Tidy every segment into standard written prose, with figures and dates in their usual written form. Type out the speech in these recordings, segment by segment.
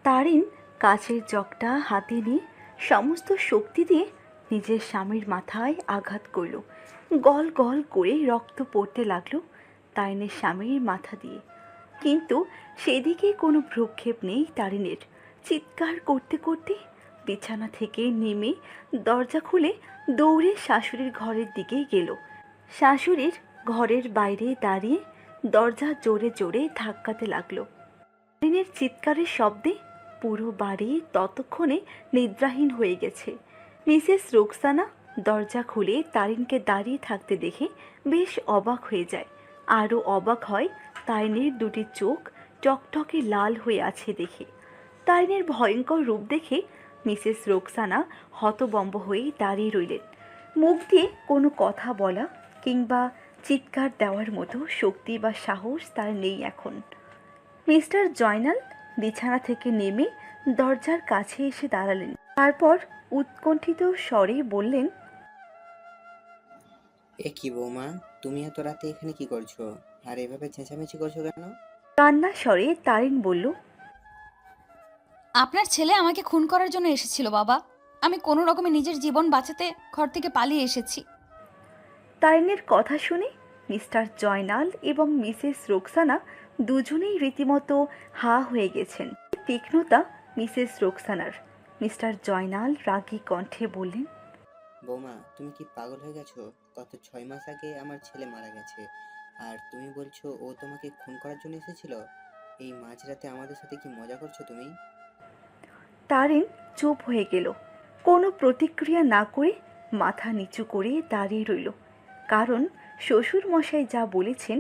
তারিন কাচের জগটা হাতে নিয়ে সমস্ত শক্তি দিয়ে নিজের স্বামীর মাথায় আঘাত করল। গল গল করে রক্ত পড়তে লাগলো তারিনের স্বামীর মাথা দিয়ে। কিন্তু সেদিকে কোনো ভ্রুক্ষেপ নেই তারিনের। চিৎকার করতে করতে বিছানা থেকে নেমে দরজা খুলে দৌড়ে শাশুড়ির ঘরের দিকে গেল। শাশুড়ির ঘরের বাইরে দাঁড়িয়ে দরজা জোরে জোরে ধাক্কাতে লাগলো। তারিনের চিৎকারের শব্দে পুরো বাড়ি ততক্ষণে নিদ্রাহীন হয়ে গেছে। মিসেস রোকসানা দরজা খুলে তারিনকে দাঁড়িয়ে থাকতে দেখে বেশ অবাক হয়ে যায়। আরও অবাক হয় তারিনের দুটি চোখ টকটকে লাল হয়ে আছে দেখে। তারিনের ভয়ঙ্কর রূপ দেখে মিসেস রোকসানা হতবম্ব হয়ে দাঁড়িয়ে রইলেন। মুখ দিয়ে কোনো কথা বলা কিংবা চিৎকার দেওয়ার মতো শক্তি বা সাহস তার নেই এখন। মিস্টার জয়নাল বিছানা থেকে নেমে দরজার কাছে এসে দাঁড়ালেন। তারপর উৎকণ্ঠিত স্বরে বললেন, এ কি বৌমা, তুমি এত রাতে এখানে কি করছো? আর এভাবে চেঁচামেচি করছো কেন? কান্না স্বরে তারিন বলল, আপনার ছেলে আমাকে খুন করার জন্য এসেছিল বাবা। আমি কোনো রকমে নিজের জীবন বাঁচাতে ঘর থেকে পালিয়ে এসেছি। তারিনের কথা শুনে মিস্টার জয়নাল এবং মিসেস রোকসানা দুজনেই রীতিমতো হা হয়ে গেছেন। তীক্ষ্ণতা মিসেস রোকসানার। মিস্টার জয়নাল রাগী কণ্ঠে বললেন, বৌমা, তুমি কি পাগল হয়ে গেছো? গত 6 মাস আগে আমার ছেলে মারা গেছে, আর তুমি বলছো ও তোমাকে খুন করার জন্য এসেছিল? এই মাঝরাতে আমাদের সাথে কি মজা করছো তুমি? তারিন চুপ হয়ে গেল। কোনো প্রতিক্রিয়া না করে মাথা নিচু করে দাঁড়িয়ে রইল। কারণ শ্বশুর মশাই যা বলেছেন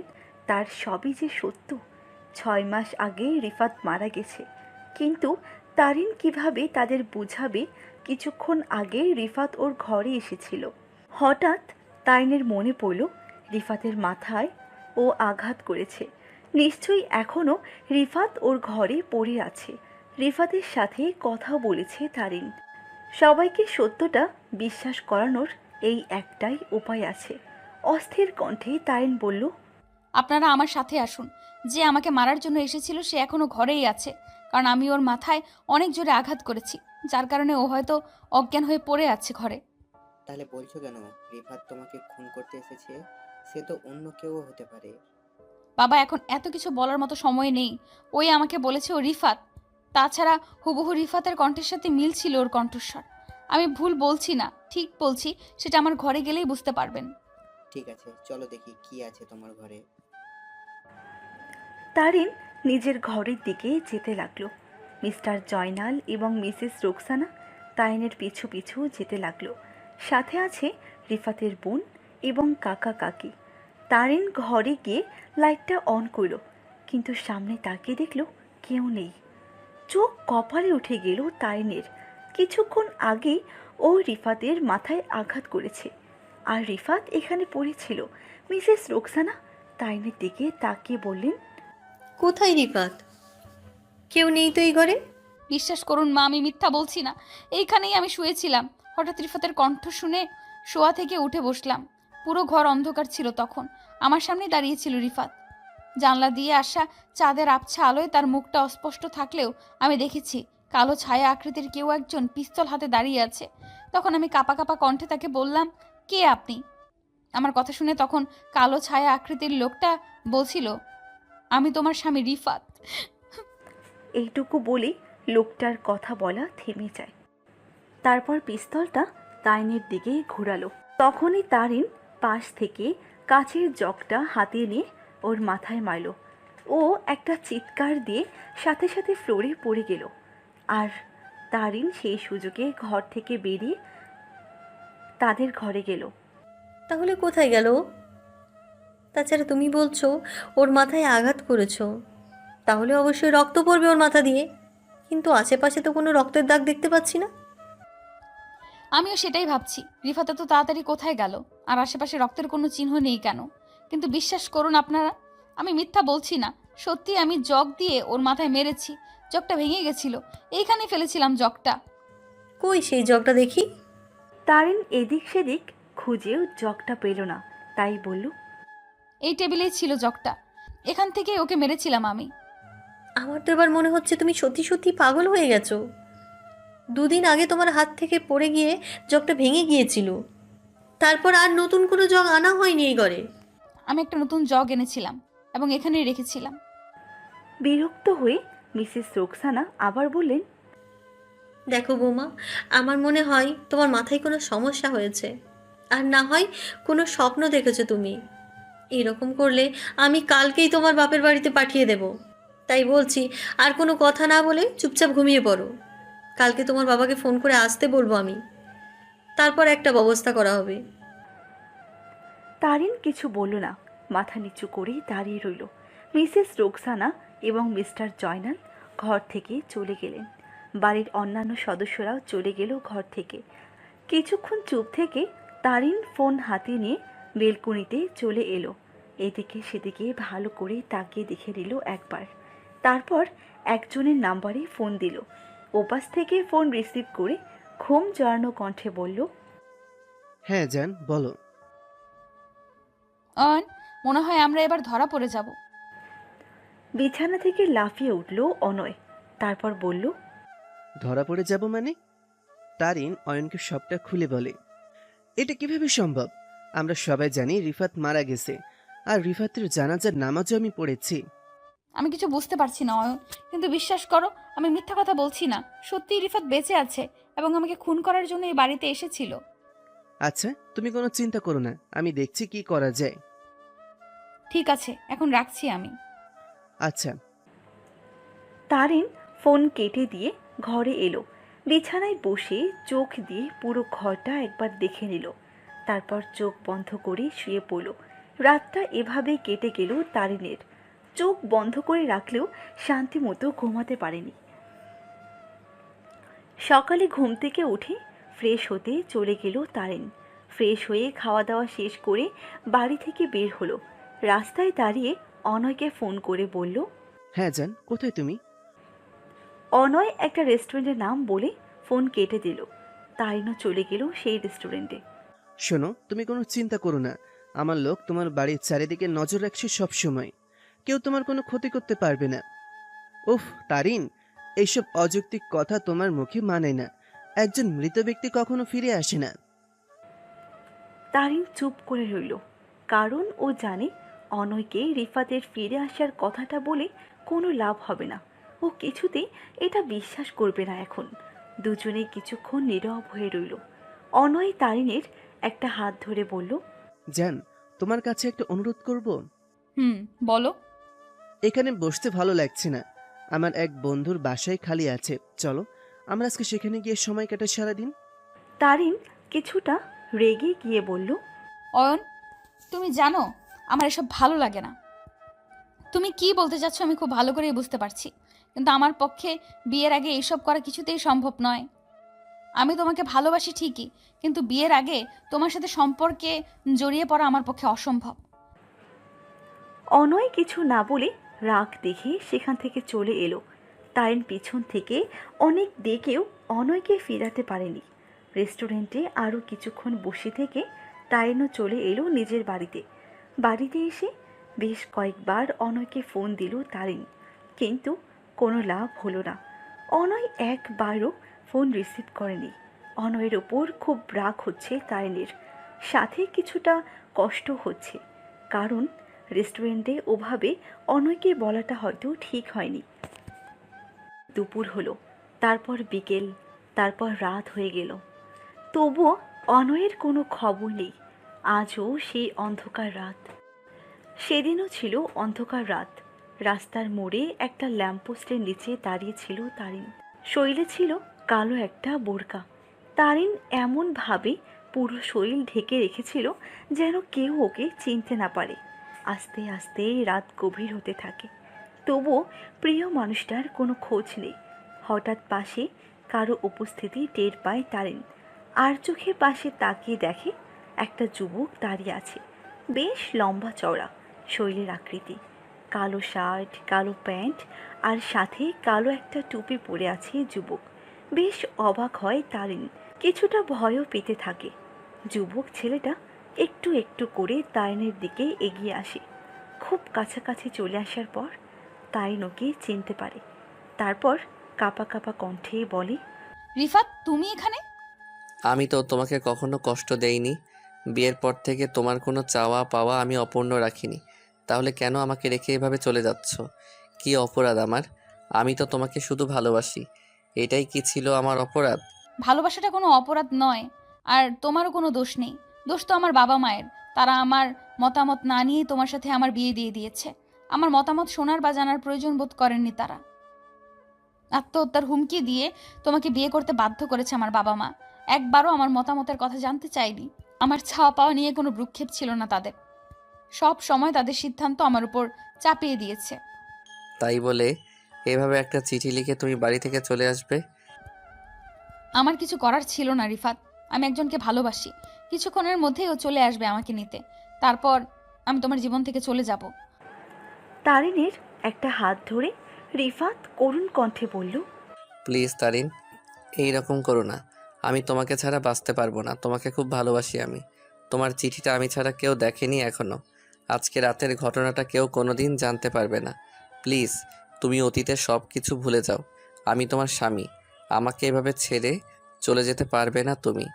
তার সবই যে সত্য। 6 মাস আগে রিফাত মারা গেছে, কিন্তু তারিন কিভাবে তাদের বুঝাবে কিছুক্ষণ আগে রিফাত ওর ঘরে এসেছিল। হঠাৎ তারিনের মনে পড়ল রিফাতের মাথায় ও আঘাত করেছে। নিশ্চয়ই এখনও রিফাত ওর ঘরে পড়ে আছে। রিফাতের সাথে কথা বলেছে তারিন। সবাইকে সত্যটা বিশ্বাস করানোর এই একটাই উপায় আছে। অস্থির কণ্ঠে তারিন বলল, আপনারা আমার সাথে আসুন। যে আমাকে মারার জন্য এসেছিল সে এখনো ঘরেই আছে, কারণ আমি ওর মাথায় অনেক জোরে আঘাত করেছি, যার কারণে ও হয়তো অজ্ঞান হয়ে পড়ে আছে ঘরে। তাহলে বলছো কেন রিফাত তোমাকে খুন করতে এসেছে? সে তো অন্য কেউ হতে পারে। বাবা, এখন এত কিছু বলার মতো সময় নেই। ওই আমাকে বলেছে ও রিফাত। তাছাড়া হুবহু রিফাতের কণ্ঠের সাথে মিল ছিল ওর কণ্ঠস্বর। আমি ভুল বলছি না, ঠিক বলছি। সেটা আমার ঘরে গেলেই বুঝতে পারবেন। ঠিক আছে, চলো দেখি কি আছে তোমার ঘরে। তারিন নিজের ঘরের দিকে যেতে লাগলো। মিস্টার জয়নাল এবং মিসেস রোকসানা তারিনের পিছু পিছু যেতে লাগলো। সাথে আছে রিফাতের বোন এবং কাকা কাকি। তারিন ঘরে গিয়ে লাইটটা অন করলো, কিন্তু সামনে তাকিয়ে দেখলো কেউ নেই। চোখ কপালে উঠে গেল তারিনের। কিছুক্ষণ আগেই ও রিফাতের মাথায় আঘাত করেছে, আর রিফাত এখানে পড়েছিল। মিসেস রোকসানা তারিনের দিকে তাকিয়ে বললেন, কোথায় রিফাত? কেউ নেই তো এই ঘরে। বিশ্বাস করুন মা, আমি মিথ্যা বলছি না। এইখানেই আমি শুয়েছিলাম। হঠাৎ রিফাতের কণ্ঠ শুনে শোয়া থেকে উঠে বসলাম। পুরো ঘর অন্ধকার ছিল তখন। আমার সামনে দাঁড়িয়েছিল রিফাত। জানলা দিয়ে আসা চাঁদের আবছা আলোয় তার মুখটা অস্পষ্ট থাকলেও আমি দেখেছি কালো ছায়া আকৃতির কেউ একজন পিস্তল হাতে দাঁড়িয়ে আছে। তখন আমি কাঁপা কাঁপা কণ্ঠে তাকে বললাম, কে আপনি? আমার কথা শুনে তখন কালো ছায়া আকৃতির লোকটা বলছিল, আমি তোমার স্বামী রিফাত। এইটুকু বলেই লোকটার কথা বলা থেমে যায়। তারপর পিস্তলটা তারিনের দিকে ঘোরালো। তখনই তারিন পাশ থেকে কাচের জগটা হাতে নিয়ে ওর মাথায় মারল। ও একটা চিৎকার দিয়ে সাথে সাথে ফ্লোরে পড়ে গেল। আর তারিন সেই সুযোগে ঘর থেকে বেরিয়ে তাদের ঘরে গেল। তাহলে কোথায় গেল ও? তাছাড়া তুমি বলছো ওর মাথায় আঘাত করেছো, তাহলে অবশ্যই রক্ত পড়বে ওর মাথা দিয়ে, কিন্তু আশেপাশে তো কোনো রক্তের দাগ দেখতে পাচ্ছি না। আমিও সেটাই ভাবছি, রিফাত এত তাড়াতাড়ি কোথায় গেল? আর আশেপাশে রক্তের কোনো চিহ্ন নেই কেন? কিন্তু বিশ্বাস করুন আপনারা, আমি মিথ্যা বলছি না। সত্যি আমি জগ দিয়ে ওর মাথায় মেরেছি। জগটা ভেঙে গেছিল। এইখানে ফেলেছিলাম জগটা। কই সেই জগটা দেখি। তারিন এদিক সেদিক খুঁজেও জগটা পেল না, তাই বলল, এই টেবিলেই ছিল জগটা। এখান থেকে ওকে মেরেছিলাম আমি। আমার তো এবার মনে হচ্ছে তুমি সত্যি সত্যি পাগল হয়ে গেছো। দুদিন আগে তোমার হাত থেকে পড়ে গিয়ে জগটা ভেঙে গিয়েছিল, তারপর আর নতুন কোনো জগ আনা হয়নি এই ঘরে। আমি একটা নতুন জগ এনেছিলাম এবং এখানেই রেখেছিলাম। বিরক্ত হয়ে মিসেস রোকসানা আবার বললেন, দেখো বৌমা, আমার মনে হয় তোমার মাথায় কোনো সমস্যা হয়েছে, আর না হয় কোনো স্বপ্ন দেখেছো তুমি। এরকম করলে আমি কালকেই তোমার বাপের বাড়িতে পাঠিয়ে দেব। তাই বলছি, আর কোনো কথা না বলে চুপচাপ ঘুমিয়ে পড়ো। কালকে তোমার বাবাকে ফোন করে আসতে বলবো আমি, তারপর একটা ব্যবস্থা করা হবে। তারিন কিছু বলল না, মাথা নিচু করে দাঁড়িয়ে রইল। মিসেস রোকসানা এবং মিস্টার জয়নাল ঘর থেকে চলে গেলেন। বাড়ির অন্যান্য সদস্যরাও চলে গেল ঘর থেকে। কিছুক্ষণ চুপ থেকে তারিন ফোন হাতে নিয়ে বেলকনিতে চলে এলো। এদিকে সেদিকে ভালো করে তাকিয়ে দেখে নিল একবার, তারপর একজনের নাম্বারে ফোন দিল। ওপাশ থেকে ফোন রিসিভ করে ঘুম জড়ানো কণ্ঠে বলল, হ্যাঁ জান, বলো। অয়ন, মনে হয় আমরা এবার ধরা পড়ে যাব। বিছানা থেকে লাফিয়ে উঠল অনয়, তারপর বলল, ধরা পড়ে যাব মানে? তারিন অয়নকে সবটা খুলে বলে। এটা কিভাবে সম্ভব? আমরা সবাই জানি রিফাত মারা গেছে, আর রিফাতের জানাজার নামাজও আমি পড়েছি। আমি কিছু বুঝতে পারছি না অয়ন, কিন্তু বিশ্বাস করো, আমি মিথ্যা কথা বলছি না। সত্যিই রিফাত বেঁচে আছে এবং আমাকে খুন করার জন্য এই বাড়িতে এসেছিল। আচ্ছা, তুমি কোনো চিন্তা করো না, আমি দেখছি কি করা যায়। ঠিক আছে, এখন রাখছি আমি। আচ্ছা। তারিন ফোন কেটে দিয়ে ঘরে এলো। বিছানায় বসে চোখ দিয়ে পুরো ঘরটা একবার দেখে নিল, তারপর চোখ বন্ধ করে শুয়ে পড়ল। রাতটা এভাবেই কেটে গেল তারিনের। চোখ বন্ধ করে রাখলেও শান্তি মতো ঘুমাতে পারেনি। সকালে ঘুম থেকে উঠে ফ্রেশ হতে চলে গেল তারিন। ফ্রেশ হয়ে খাওয়া দাওয়া শেষ করে বাড়ি থেকে বের হলো। রাস্তায় দাঁড়িয়ে অনয়কে ফোন করে বলল, হ্যাঁ জান, কোথায় তুমি? অনয় একটা রেস্টুরেন্টের নাম বলে ফোন কেটে দিল। তারিনও চলে গেল সেই রেস্টুরেন্টে। শোনো, তুমি কোনো চিন্তা করো না, আমার লোক তোমার বাড়ির চারিদিকে নজর রাখছে সব সময়। কেউ তোমার কোনো ক্ষতি করতে পারবে না। উফ তারিন, এইসব অযৌক্তিক কথা তোমার মুখে মানায় না। একজন মৃত ব্যক্তি কখনো ফিরে আসে না। তারিন চুপ করে রইল, কারণ ও জানে অনয়কে রিফাতের ফিরে আসার কথাটা বলে কোনো লাভ হবে না। ও কিছুতেই এটা বিশ্বাস করবে না এখন। দুজনেই কিছুক্ষণ নীরব হয়ে রইল। অনয় তারিনের একটা হাত ধরে বলল, জান, তোমার কাছে একটা অনুরোধ করব। বলো। এখানে বসতে ভালো লাগছে না, আমার এক বন্ধুর বাসায় খালি আছে, চলো আমরা আজকে সেখানে গিয়ে সময় কাটাই সারাদিন। তারিন কিছুটা রেগে গিয়ে বলল, অয়ন, তুমি জানো আমার এসব ভালো লাগে না। তুমি কি বলতে চাচ্ছ আমি খুব ভালো করেই বুঝতে পারছি, কিন্তু আমার পক্ষে বিয়ের আগে এইসব করা কিছুতেই সম্ভব নয়। আমি তোমাকে ভালোবাসি ঠিকই, কিন্তু বিয়ের আগে তোমার সাথে সম্পর্কে জড়িয়ে পড়া আমার পক্ষে অসম্ভব। অনয় কিছু না বলে রাগ দেখে সেখান থেকে চলে এলো। তারিন পিছন থেকে অনেক ডেকেও অনয়কে ফেরাতে পারেনি। রেস্টুরেন্টে আরও কিছুক্ষণ বসে থেকে তারিনও চলে এলো নিজের বাড়িতে। বাড়িতে এসে বেশ কয়েকবার অনয়কে ফোন দিল তারিন, কিন্তু কোনো লাভ হলো না। অনয় একবারও ফোন রিসিভ করেনি। অনয়ের ওপর খুব রাগ হচ্ছে তারিনের, সাথে কিছুটা কষ্ট হচ্ছে, কারণ রেস্টুরেন্টে ওভাবে অনয়কে বলাটা হয়তো ঠিক হয়নি। দুপুর হলো, তারপর বিকেল, তারপর রাত হয়ে গেল, তবুও অনয়ের কোনো খবর নেই। আজও সেই অন্ধকার রাত। সেদিনও ছিল অন্ধকার রাত। রাস্তার মোড়ে একটা ল্যাম্পপোস্টের নিচে দাঁড়িয়ে ছিল তারিন। শরীরে ছিল কালো একটা বোরকা। তারিন এমনভাবে পুরো শরীর ঢেকে রেখেছিল যেন কেউ ওকে চিনতে না পারে। আস্তে আস্তে রাত গভীর হতে থাকে, তবুও প্রিয় মানুষটার কোনো খোঁজ নেই। হঠাৎ পাশে কারো উপস্থিতি টের পায় তারিন, আর চোখের পাশে তাকিয়ে দেখে একটা যুবক দাঁড়িয়ে আছে। বেশ লম্বা চওড়া শরীরের আকৃতি, কালো শার্ট, কালো প্যান্ট, আর সাথে কালো একটা টুপি পরে আছে যুবক। বেশ অবাক হয় তারিন, কিছুটা ভয়ও পেতে থাকে। যুবক ছেলেটা একটু একটু করে তারিনের দিকে এগিয়ে আসে। খুব কাছাকাছি চলে আসার পর তারিন ওকে চিনতে পারে। তারপর কাঁপা কাঁপা কণ্ঠে বলে, রিফাত, তুমি এখানে? আমি তো তোমাকে কখনো কষ্ট দেইনি। বিয়ের পর থেকে তোমার কোনো চাওয়া পাওয়া আমি অপূর্ণ রাখিনি। তাহলে কেন আমাকে রেখে এভাবে চলে যাচ্ছ? কি অপরাধ আমার? আমি তো তোমাকে শুধু ভালোবাসি। এটাই কি ছিল আমার অপরাধ? ভালোবাসাটা কোনো অপরাধ নয়, আর তোমারও কোনো দোষ নেই। দোষ তো আমার বাবা মায়ের। তারা আমার মতামত না নিয়েই তোমার সাথে আমার বিয়ে দিয়ে দিয়েছে। আমার মতামত শোনার বা জানার প্রয়োজন বোধ করেননি তারা। আত্মহত্যার হুমকি দিয়ে তোমাকে বিয়ে করতে বাধ্য করেছে আমার বাবা মা। একবারও আমার মতামতের কথা জানতে চাইনি। আমার ছাওয়া পাওয়া নিয়ে কোনো ভ্রুক্ষেপ ছিল না তাদের। সব সময় তাদের সিদ্ধান্ত আমার উপর চাপিয়ে দিয়েছে। তাই বলে এভাবে একটা চিঠি লিখে তুমি বাড়ি থেকে চলে আসবে? আমার কিছু করার ছিল না রিফাত। আমি একজনকে ভালোবাসি। কিছুক্ষণের মধ্যেই ও চলে আসবে আমাকে নিতে। তারপর আমি তোমার জীবন থেকে চলে যাব। তারিনের একটা হাত ধরে রিফাত করুণ কণ্ঠে বলল, প্লিজ তারিন, এই রকম করো না। আমি তোমাকে ছাড়া বাঁচতে পারবো না। তোমাকে খুব ভালোবাসি আমি। তোমার চিঠিটা আমি ছাড়া কেউ দেখেনি এখনো। আজকে রাতের ঘটনাটা কেউ কোনোদিন জানতে পারবে না। প্লিজ, তুমি অতীতের সব কিছু ভুলে যাও। আমি তোমার স্বামী। আমাকে এভাবে ছেড়ে চলে যেতে পারবে না তুমি।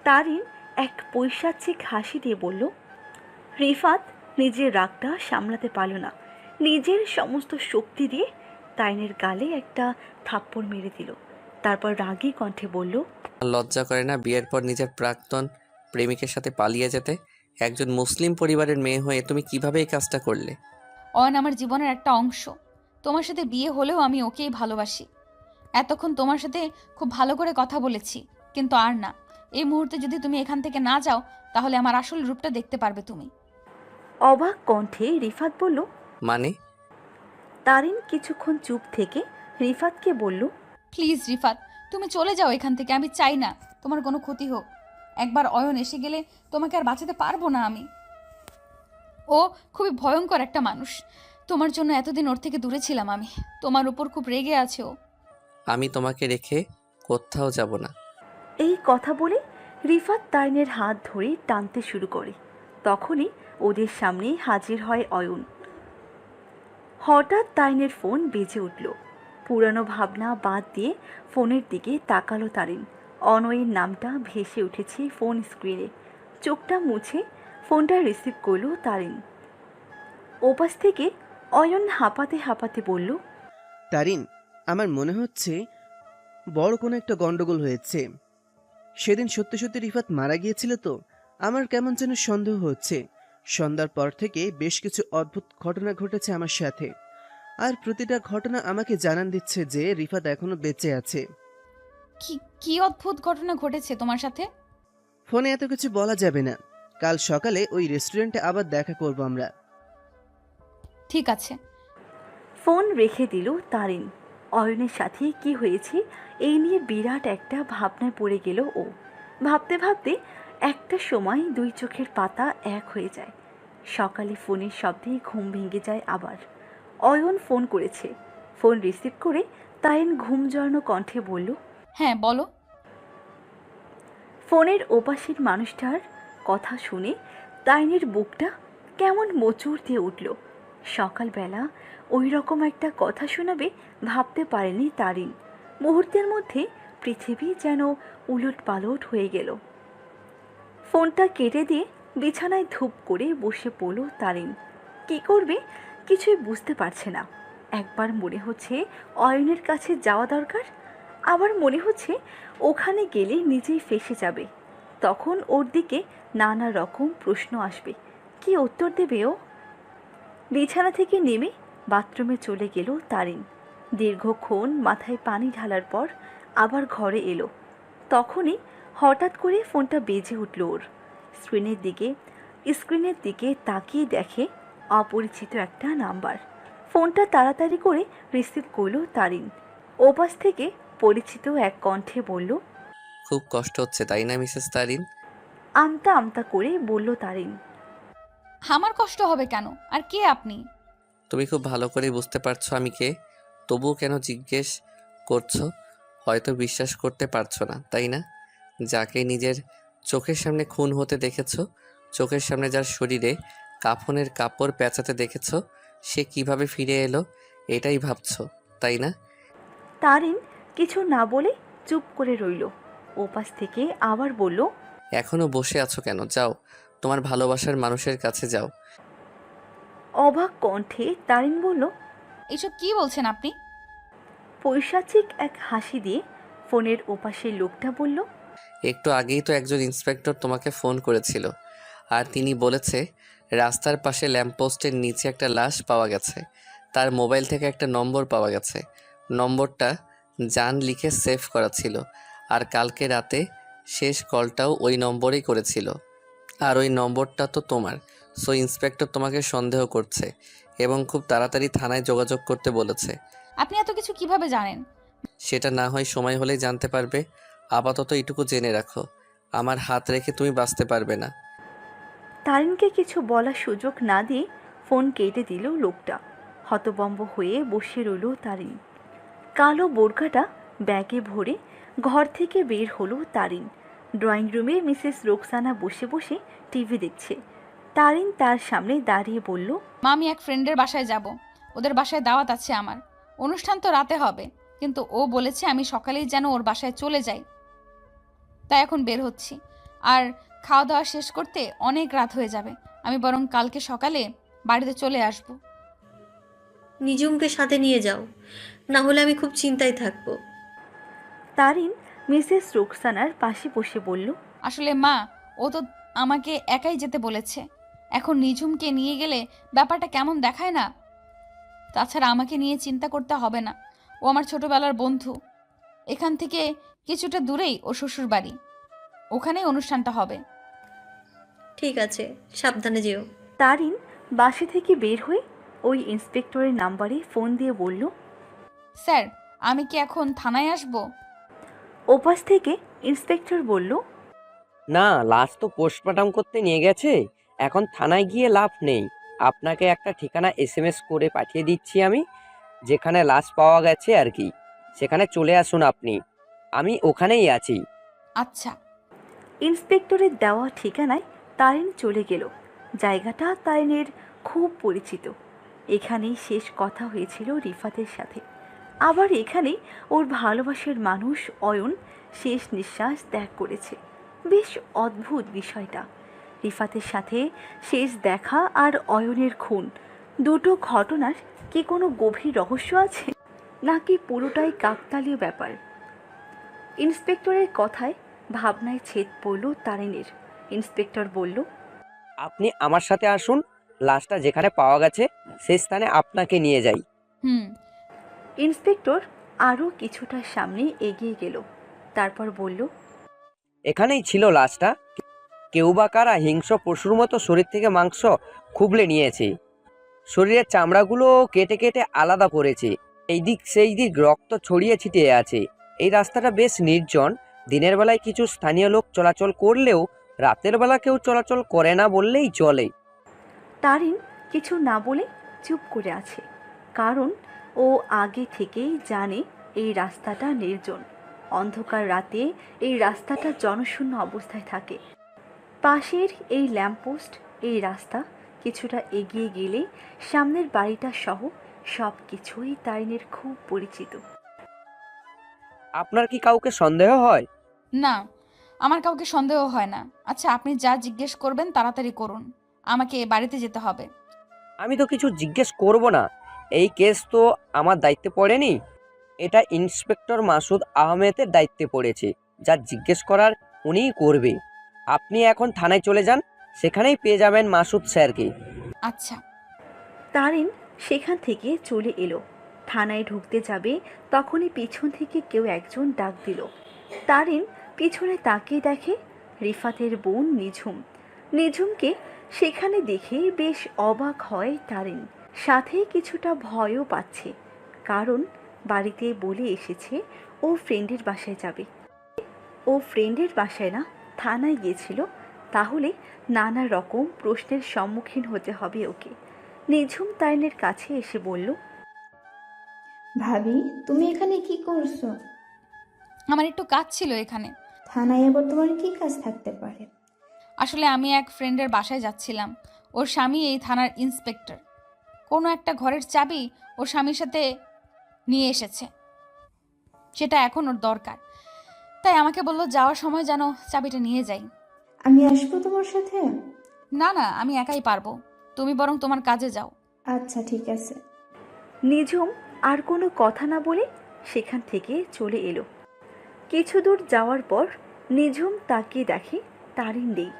তারিন এক পৈশাচিক হাসি দিয়ে বলল। রিফাত নিজের রাগটা সামলাতে পারল না। নিজের সমস্ত শক্তি দিয়ে তারিনের গালে একটা থাপ্পড় মেরে দিল। তারপর রাগী কণ্ঠে বলল, লজ্জা করে না বিয়ের পর নিজের প্রাক্তন প্রেমিকের সাথে পালিয়ে যেতে? একজন মুসলিম পরিবারের মেয়ে হয়ে তুমি কিভাবে এই কাজটা করলে? অয়ন আমার জীবনের একটা অংশ। তোমার সাথে বিয়ে হলেও আমি ওকেই ভালোবাসি। এতক্ষণ তোমার সাথে খুব ভালো করে কথা বলেছি, কিন্তু আর না। এই মুহূর্তে যদি তুমি এখান থেকে না যাও, তাহলে আমার আসল রূপটা দেখতে পারবে তুমি। অবাক কণ্ঠে রিফাত বলল। মানে? তারিন কিছুক্ষণ চুপ থেকে রিফাতকে বলল, প্লিজ রিফাত, তুমি চলে যাও এখান থেকে। আমি চাই না তোমার কোনো ক্ষতি হোক। একবার অয়ন এসে গেলে তোমাকে আর বাঁচাতে পারবো না আমি। ও খুবই ভয়ঙ্কর একটা মানুষ। তোমার জন্য এতদিন ওর থেকে দূরে ছিলাম আমি। তোমার উপর খুব রেগে আছে ও। আমি তোমাকে রেখে কোথাও যাব না। এই কথা বলে রিফাত তারিনের হাত ধরে টানতে শুরু করে। তখনই ওদের সামনে হাজির হয় অয়ন। হঠাৎ তারিনের ফোন বেজে উঠল। পুরানো ভাবনা বাদ দিয়ে ফোনের দিকে তাকালো তারিন। অনয়ের নামটা ভেসে উঠেছে ফোন স্ক্রিনে। চোখটা মুছে ফোনটা রিসিভ করলো তারিন। ওপাশ থেকে অয়ন হাঁপাতে হাঁপাতে বলল, তারিন, আমার মনে হচ্ছে বড় কোনো একটা গন্ডগোল হয়েছে। সেদিন সত্যি সত্যি রিফাত মারা গিয়েছিল তো? আমার কেমন যেন সন্দেহ হচ্ছে। সন্ধ্যার পর থেকে বেশ কিছু অদ্ভুত ঘটনা ঘটেছে আমার সাথে, আর প্রতিটা ঘটনা আমাকে জানান দিচ্ছে যে রিফাত এখনো বেঁচে আছে। কি কি অদ্ভুত ঘটনা ঘটেছে তোমার সাথে? ফোনে এত কিছু বলা যাবে না। কাল সকালে ওই রেস্টুরেন্টে আবার দেখা করব আমরা। ঠিক আছে। ফোন রেখে দিল তারিন। অয়নের সাথে কি হয়েছে এই নিয়ে বিরাট একটা ভাবনায় পড়ে গেল ও। ভাবতে ভাবতে একটা সময় দুই চোখের পাতা এক হয়ে যায়। সকালে ফোনের শব্দে ঘুম ভেঙে যায় আবার। অয়ন ফোন করেছে। ফোন রিসিভ করে তারিন ঘুম জড়ানো কণ্ঠে বলল, হ্যাঁ বলো। ফোনের ওপাশের মানুষটার কথা শুনে তারিনের বুকটা কেমন মোচড় দিয়ে উঠল। সকালবেলা ওই রকম একটা কথা শোনাবে ভাবতে পারেনি তারিন। মুহূর্তের মধ্যে পৃথিবী যেন উলট পালট হয়ে গেল। ফোনটা কেটে দিয়ে বিছানায় ধূপ করে বসে পড়ল তারিন। কি করবে কিছুই বুঝতে পারছে না। একবার মনে হচ্ছে অয়নের কাছে যাওয়া দরকার, আবার মনে হচ্ছে ওখানে গেলে নিজেই ফেঁসে যাবে। তখন ওর দিকে নানা রকম প্রশ্ন আসবে। কি উত্তর দেবে ও? বিছানা থেকে নেমে বাথরুমে চলে গেল তারিন। দীর্ঘক্ষণ মাথায় পানি ঢালার পর আবার ঘরে এলো। তখনই হঠাৎ করে ফোনটা বেজে উঠল ওর। স্ক্রিনের দিকে তাকিয়ে দেখে অপরিচিত একটা নাম্বার। ফোনটা তাড়াতাড়ি করে রিসিভ করলো তারিন। ওপাশ থেকে পরিচিত এক কণ্ঠে বলল, খুব কষ্ট হচ্ছে তাই না মিসেস তারিন? আমতা আমতা করে বলল তারিন। আমার কষ্ট হবে কেন? আর কে আপনি? তুমি খুব ভালো করে বুঝতে পারছো আমি কে। তবুও কেন জিজ্ঞেস করছো? হয়তো বিশ্বাস করতে পারছো না তাই না? যাকে নিজের চোখের সামনে খুন হতে দেখেছো, চোখের সামনে যার শরীরে কাফনের কাপড় পেঁচাতে দেখেছো, সে কিভাবে ফিরে এলো, এটাই ভাবছো তাই না? তারিন কিছু না বলে চুপ করে রইল। ওপাশ থেকে আবার বলল, এখনো বসে আছো কেন? যাও, তোমার ভালোবাসার মানুষের কাছে যাও। অবাক কণ্ঠে তারিন বলল, এইসব কি বলছেন আপনি? পৈশাচিক এক হাসি দিয়ে ফোনের ওপাশের লোকটা বলল, একটু আগেই তো একজন ইন্সপেক্টর তোমাকে ফোন করেছিল, আর তিনি বলেছে রাস্তার পাশে ল্যাম্পপোস্টের নিচে একটা লাশ পাওয়া গেছে। তার মোবাইল থেকে একটা নম্বর পাওয়া গেছে। নম্বরটা জান লিখে সেভ করা ছিল, আর কালকে রাতে শেষ কলটাও ওই নম্বরেই করেছিল। আর ওই নম্বরটা তো তোমার। সো ইন্সপেক্টর তোমাকে সন্দেহ করছে এবং খুব তাড়াতাড়ি থানায় যোগাযোগ করতে বলেছে। আপনি এত কিছু কিভাবে জানেন? সেটা না হয় সময় হলেই জানতে পারবে। আপাতত এটুকু জেনে রাখো, আমার হাত রেখে তুমি বাঁচতে পারবে না। তারিনকে কিছু বলার সুযোগ না দিয়ে ফোন কেটে দিল লোকটা। হতবম্ব হয়ে বসে রইল তারিন। কালো বোরকাটা ব্যাগে ভরে ঘর থেকে বের হলো তারিন। ড্রয়িং রুমে মিসেস রোকসানা বসে বসে টিভি দেখছে। তারিন তার সামনে দাঁড়িয়ে বলল, মা, আমি এক ফ্রেন্ডের বাসায় যাব। ওদের বাসায় দাওয়াত আছে আমার। অনুষ্ঠান তো রাতে হবে, কিন্তু ও বলেছে আমি সকালেই যেন ওর বাসায় চলে যাই। তাই এখন বের হচ্ছি। আর খাওয়া দাওয়া শেষ করতে অনেক রাত হয়ে যাবে। আমি বরং কালকে সকালে বাড়িতে চলে আসব। নিজুমকে সাথে নিয়ে যাও, না হলে আমি খুব চিন্তায় থাকবো। তারিন মিসেস রোকসানার পাশে বসে বলল, আসলে মা, ও তো আমাকে একাই যেতে বলেছে। এখন নিঝুমকে নিয়ে গেলে ব্যাপারটা কেমন দেখায় না? তাছাড়া আমাকে নিয়ে চিন্তা করতে হবে না। ও আমার ছোটবেলার বন্ধু। এখান থেকে কিছুটা দূরেই ও শ্বশুর বাড়ি। ওখানেই অনুষ্ঠানটা হবে। ঠিক আছে, সাবধানে যেও। তারিন বাসা থেকে বের হয়ে ওই ইন্সপেক্টরের নাম্বারে ফোন দিয়ে বলল, স্যার, আমি কি এখন থানায় আসব? ওপাশ থেকে ইন্সপেক্টর বলল, না, লাশ তো পোস্টমর্টম করতে নিয়ে গেছে, এখন থানায় গিয়ে লাভ নেই। আপনাকে একটা ঠিকানা এসএমএস করে পাঠিয়ে দিচ্ছি আমি, যেখানে লাশ পাওয়া গেছে আর কি। সেখানে চলে আসুন আপনি, আমি ওখানেই আছি। আচ্ছা। ইন্সপেক্টরের দেওয়া ঠিকানায় তারিন চলে গেল। জায়গাটা তারিনের খুব পরিচিত। এখানেই শেষ কথা হয়েছিল রিফাতের সাথে। আবার এখানেই ওর ভালোবাসার মানুষ অয়ন শেষ নিঃশ্বাস ত্যাগ করেছে। বেশ অদ্ভুত বিষয়টা। রিফাতের সাথে শেষ দেখা আর অয়নের খুন, দুটো ঘটনার কি কোনো গভীর রহস্য আছে, নাকি পুরোটাই কাকতালীয় ব্যাপার? ইন্সপেক্টরের কথায় ভাবনায় ছেদ পড়ল তারিনের। ইন্সপেক্টর বলল, আপনি আমার সাথে আসুন, লাশটা যেখানে পাওয়া গেছে সেই স্থানে আপনাকে নিয়ে যাই। হুম। ইন্সপেক্টর আরও কিছুটা সামনে এগিয়ে গেল। তারপর বলল, এখানেই ছিল লাশটা। কেউ বা কারা হিংস্র পশুর মতো শরীর থেকে মাংস খুবলে নিয়েছে, শরীরের চামড়াগুলো কেটে কেটে আলাদা করেছে। এই দিক সেই দিক রক্ত ছড়িয়ে ছিটিয়ে আছে। এই রাস্তাটা বেশ নির্জন। দিনের বেলায় কিছু স্থানীয় লোক চলাচল করলেও রাতের বেলা কেউ চলাচল করে না বললেই চলে। তারিন কিছু না বলে চুপ করে আছে, কারণ ও আগে থেকেই জানে এই রাস্তাটা নির্জন। অন্ধকার রাতে এই রাস্তাটা জনশূন্য অবস্থায় থাকে। পাশের এই ল্যাম্পপোস্ট, এই রাস্তা কিছুটা এগিয়ে গেলে সামনের বাড়িটা সহ সব কিছুই তারিনের খুব পরিচিত। আপনার কি কাউকে সন্দেহ হয়? না, আমার কাউকে সন্দেহ হয় না। আচ্ছা, আপনি যা জিজ্ঞেস করবেন তাড়াতাড়ি করুন। আমাকে বাড়িতে যেতে হবে। আমি তো কিছু জিজ্ঞেস করব না, এই কেস তো আমার দায়িত্বে পড়েনি, এটা ইন্সপেক্টর মাসুদ আহমেদের দায়িত্বে পড়েছে। যা জিজ্ঞেস করার উনিই করবে। আপনি এখন থানায় চলে যান, সেখানেই পেয়ে যাবেন মাসুদ স্যারকে। আচ্ছা। তারিন সেখান থেকে চলে এলো। থানায় ঢুকতে যাবে তখনই পিছন থেকে কেউ একজন ডাক দিল। তারিন পিছনে তাকিয়ে দেখে রিফাতের বোন নিঝুম। নিঝুমকে সেখানে দেখে বেশ অবাক হয় তারিন, সাথে কিছুটা ভয়ও পাচ্ছে, কারণ বাড়িতে বলে এসেছে ও ফ্রেন্ডের বাসায় যাবে। ও ফ্রেন্ডের বাসায় না, থানায় গিয়েছিল। তাহলে নানা রকম প্রশ্নের সম্মুখীন হতে হবে ওকে। নিঝুম তারিনের কাছে এসে বলল, ভাবি, তুমি এখানে কি করছো? আমার একটু কাজ ছিল এখানে। থানায় আবার তোমার কি কাজ থাকতে পারে? আসলে আমি এক ফ্রেন্ডের বাসায় যাচ্ছিলাম। ওর স্বামী এই থানার ইন্সপেক্টর। কোনো একটা ঘরের চাবি ওর স্বামীর সাথে নিয়ে এসেছে, সেটা এখন ওর দরকার। তাই আমাকে বললো যাওয়ার সময় যেন চাবিটা নিয়ে যাই। আমি আসবো তোমার সাথে? না না, আমি একাই পারবো, তুমি বরং তোমার কাজে যাও। আচ্ছা ঠিক আছে। নিঝুম আর কোনো কথা না বলে সেখান থেকে চলে এলো। কিছু দূর যাওয়ার পর নিঝুম তাকিয়ে দেখে তারিন নেই,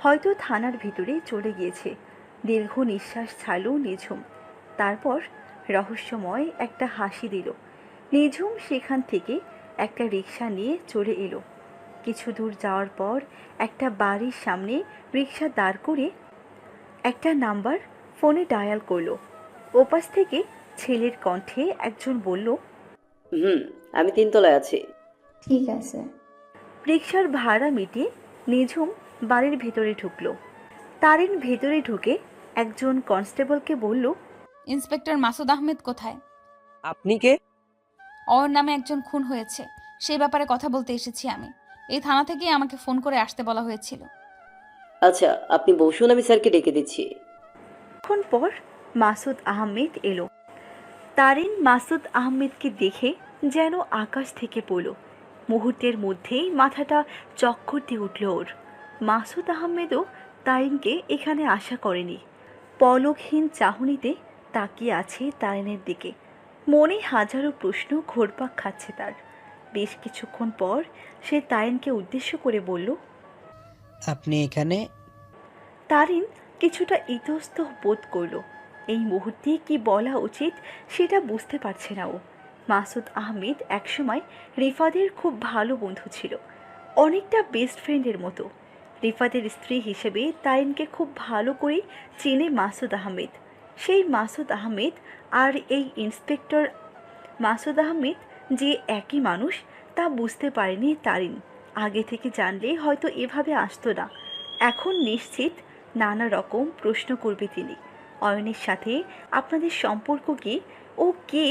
হয়তো থানার ভিতরে চলে গিয়েছে। দীর্ঘ নিঃশ্বাস ছাড়ল নিঝুম, তারপর রহস্যময় একটা হাসি দিল। নিঝুম সেখান থেকে একটা রিক্সা নিয়ে চলে এলো। কিছু দূর যাওয়ার পর একটা বাড়ির সামনে রিক্সা দাঁড় করে একটা নাম্বার ফোনে ডায়াল করলো। ওপাশ থেকে ছেলের কণ্ঠে একজন বলল, আমি 3 তলায় আছি। ঠিক আছে। রিক্সার ভাড়া মিটিয়ে নিঝুম বাড়ির ভেতরে ঢুকলো। তারিন ভেতরে ঢুকে একজন কনস্টেবলকে বলল, ইন্সপেক্টর মাসুদ আহমেদ কোথায়? আপনি কে? ওর নামে একজন খুন হয়েছে, সেই ব্যাপারে কথা বলতে এসেছি আমি। এই থানা থেকেই আমাকে ফোন করে আসতে বলা হয়েছিল। আচ্ছা, আপনি বসুন, আমি স্যারকে ডেকে দিচ্ছি। কিছুক্ষণ পর মাসুদ আহমেদ এলো। তারিন মাসুদ আহমেদকে দেখে যেন আকাশ থেকে পড়ল। মুহূর্তের মধ্যেই মাথাটা চক্কর দিয়ে উঠল ওর। মাসুদ আহমেদও তারিনকে এখানে আশা করেনি। পলকহীন চাহনিতে তাকিয়ে আছে তারিনের দিকে। মনে হাজারো প্রশ্ন ঘোরপাক খাচ্ছে তার। বেশ কিছুক্ষণ পর সে তারিনকে উদ্দেশ্য করে বলল, আপনি এখানে? তারিন কিছুটা ইতস্তত বোধ করল। এই মুহূর্তে কি বলা উচিত সেটা বুঝতে পারছে না ও। মাসুদ আহমেদ একসময় রিফাদের খুব ভালো বন্ধু ছিল, অনেকটা বেস্ট ফ্রেন্ডের মতো। রিফাদের স্ত্রী হিসেবে তারিনকে খুব ভালো করে চেনে মাসুদ আহমেদ। সেই মাসুদ আহমেদ আর এই ইন্সপেক্টর মাসুদ আহমেদ যে একই মানুষ তা বুঝতে পারেনি তারিন। আগে থেকে জানলে হয়তো এভাবে আসতো না। এখন নিশ্চিত নানা রকম প্রশ্ন করবে তিনি। অয়নের সাথে আপনাদের সম্পর্ক কি? ও কে?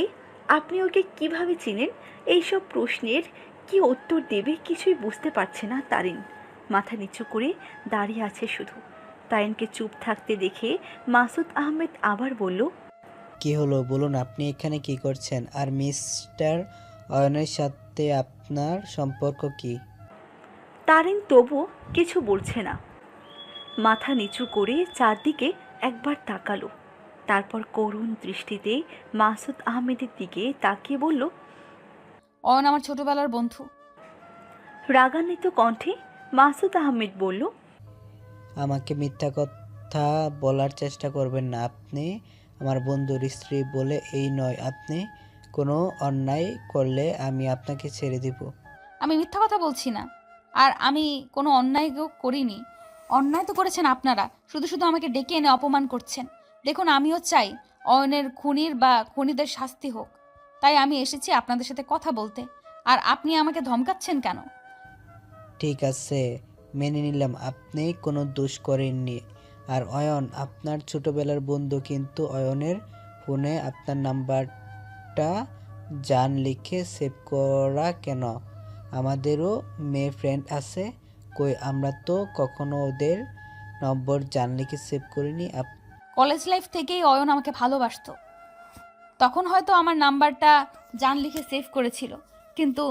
আপনি ওকে কিভাবে চিনেন? এইসব প্রশ্নের কি উত্তর দেবে কিছুই বুঝতে পারছে না তারিন। মাথা নিচু করে দাঁড়িয়ে আছে শুধু। তারিনকে চুপ থাকতে দেখে মাসুদ আহমেদ আবার বলল, কি হলো বলুন, আপনি এখানে কি করছেন? আর মিস্টার অয়নের সাথে আপনার সম্পর্ক কি? তারিন তবু কিছু বলছে না। মাথা নিচু করে চারদিকে একবার তাকালো, তারপর করুণ দৃষ্টিতে মাসুদ আহমেদের দিকে তাকিয়ে বলল, অয়ন আমার ছোটবেলার বন্ধু। রাগান্বিত কণ্ঠে মাসুদ আহমেদ বলল, আমাকে মিথ্যা কথা বলার চেষ্টা করবেন না। আপনি আমার বন্ধুর স্ত্রী বলে এই নয়। আপনি কোনো অন্যায় করলে আমি আপনাকে ছেড়ে দিব। আমি মিথ্যা কথা বলছি না, আর আমি কোনো অন্যায় করিনি। অন্যায় তো করেছেন আপনারা, শুধু শুধু আমাকে ডেকে এনে অপমান করছেন। দেখুন, আমিও চাই অয়নের খুনির বা খুনিদের শাস্তি হোক, তাই আমি এসেছি আপনাদের সাথে কথা বলতে। আর আপনি আমাকে ধমকাচ্ছেন কেন? ঠিক আছে, মেনে নিলাম আপনি কোনো দোষ করেননি। আর অয়ন আপনার ছোটবেলার বন্ধু, কিন্তু অয়নের ফোনে আপনার নাম্বারটা জান লিখে সেভ করা কেন? আমাদেরও মেয়ে ফ্রেন্ড আছে, কই আমরা তো কখনো ওদের নম্বর জান লিখে সেভ করিনি। কলেজ লাইফ থেকেই অয়ন আমাকে ভালোবাসতো, তখন হয়তো আমার নাম্বারটা জান লিখে সেভ করেছিল, কিন্তু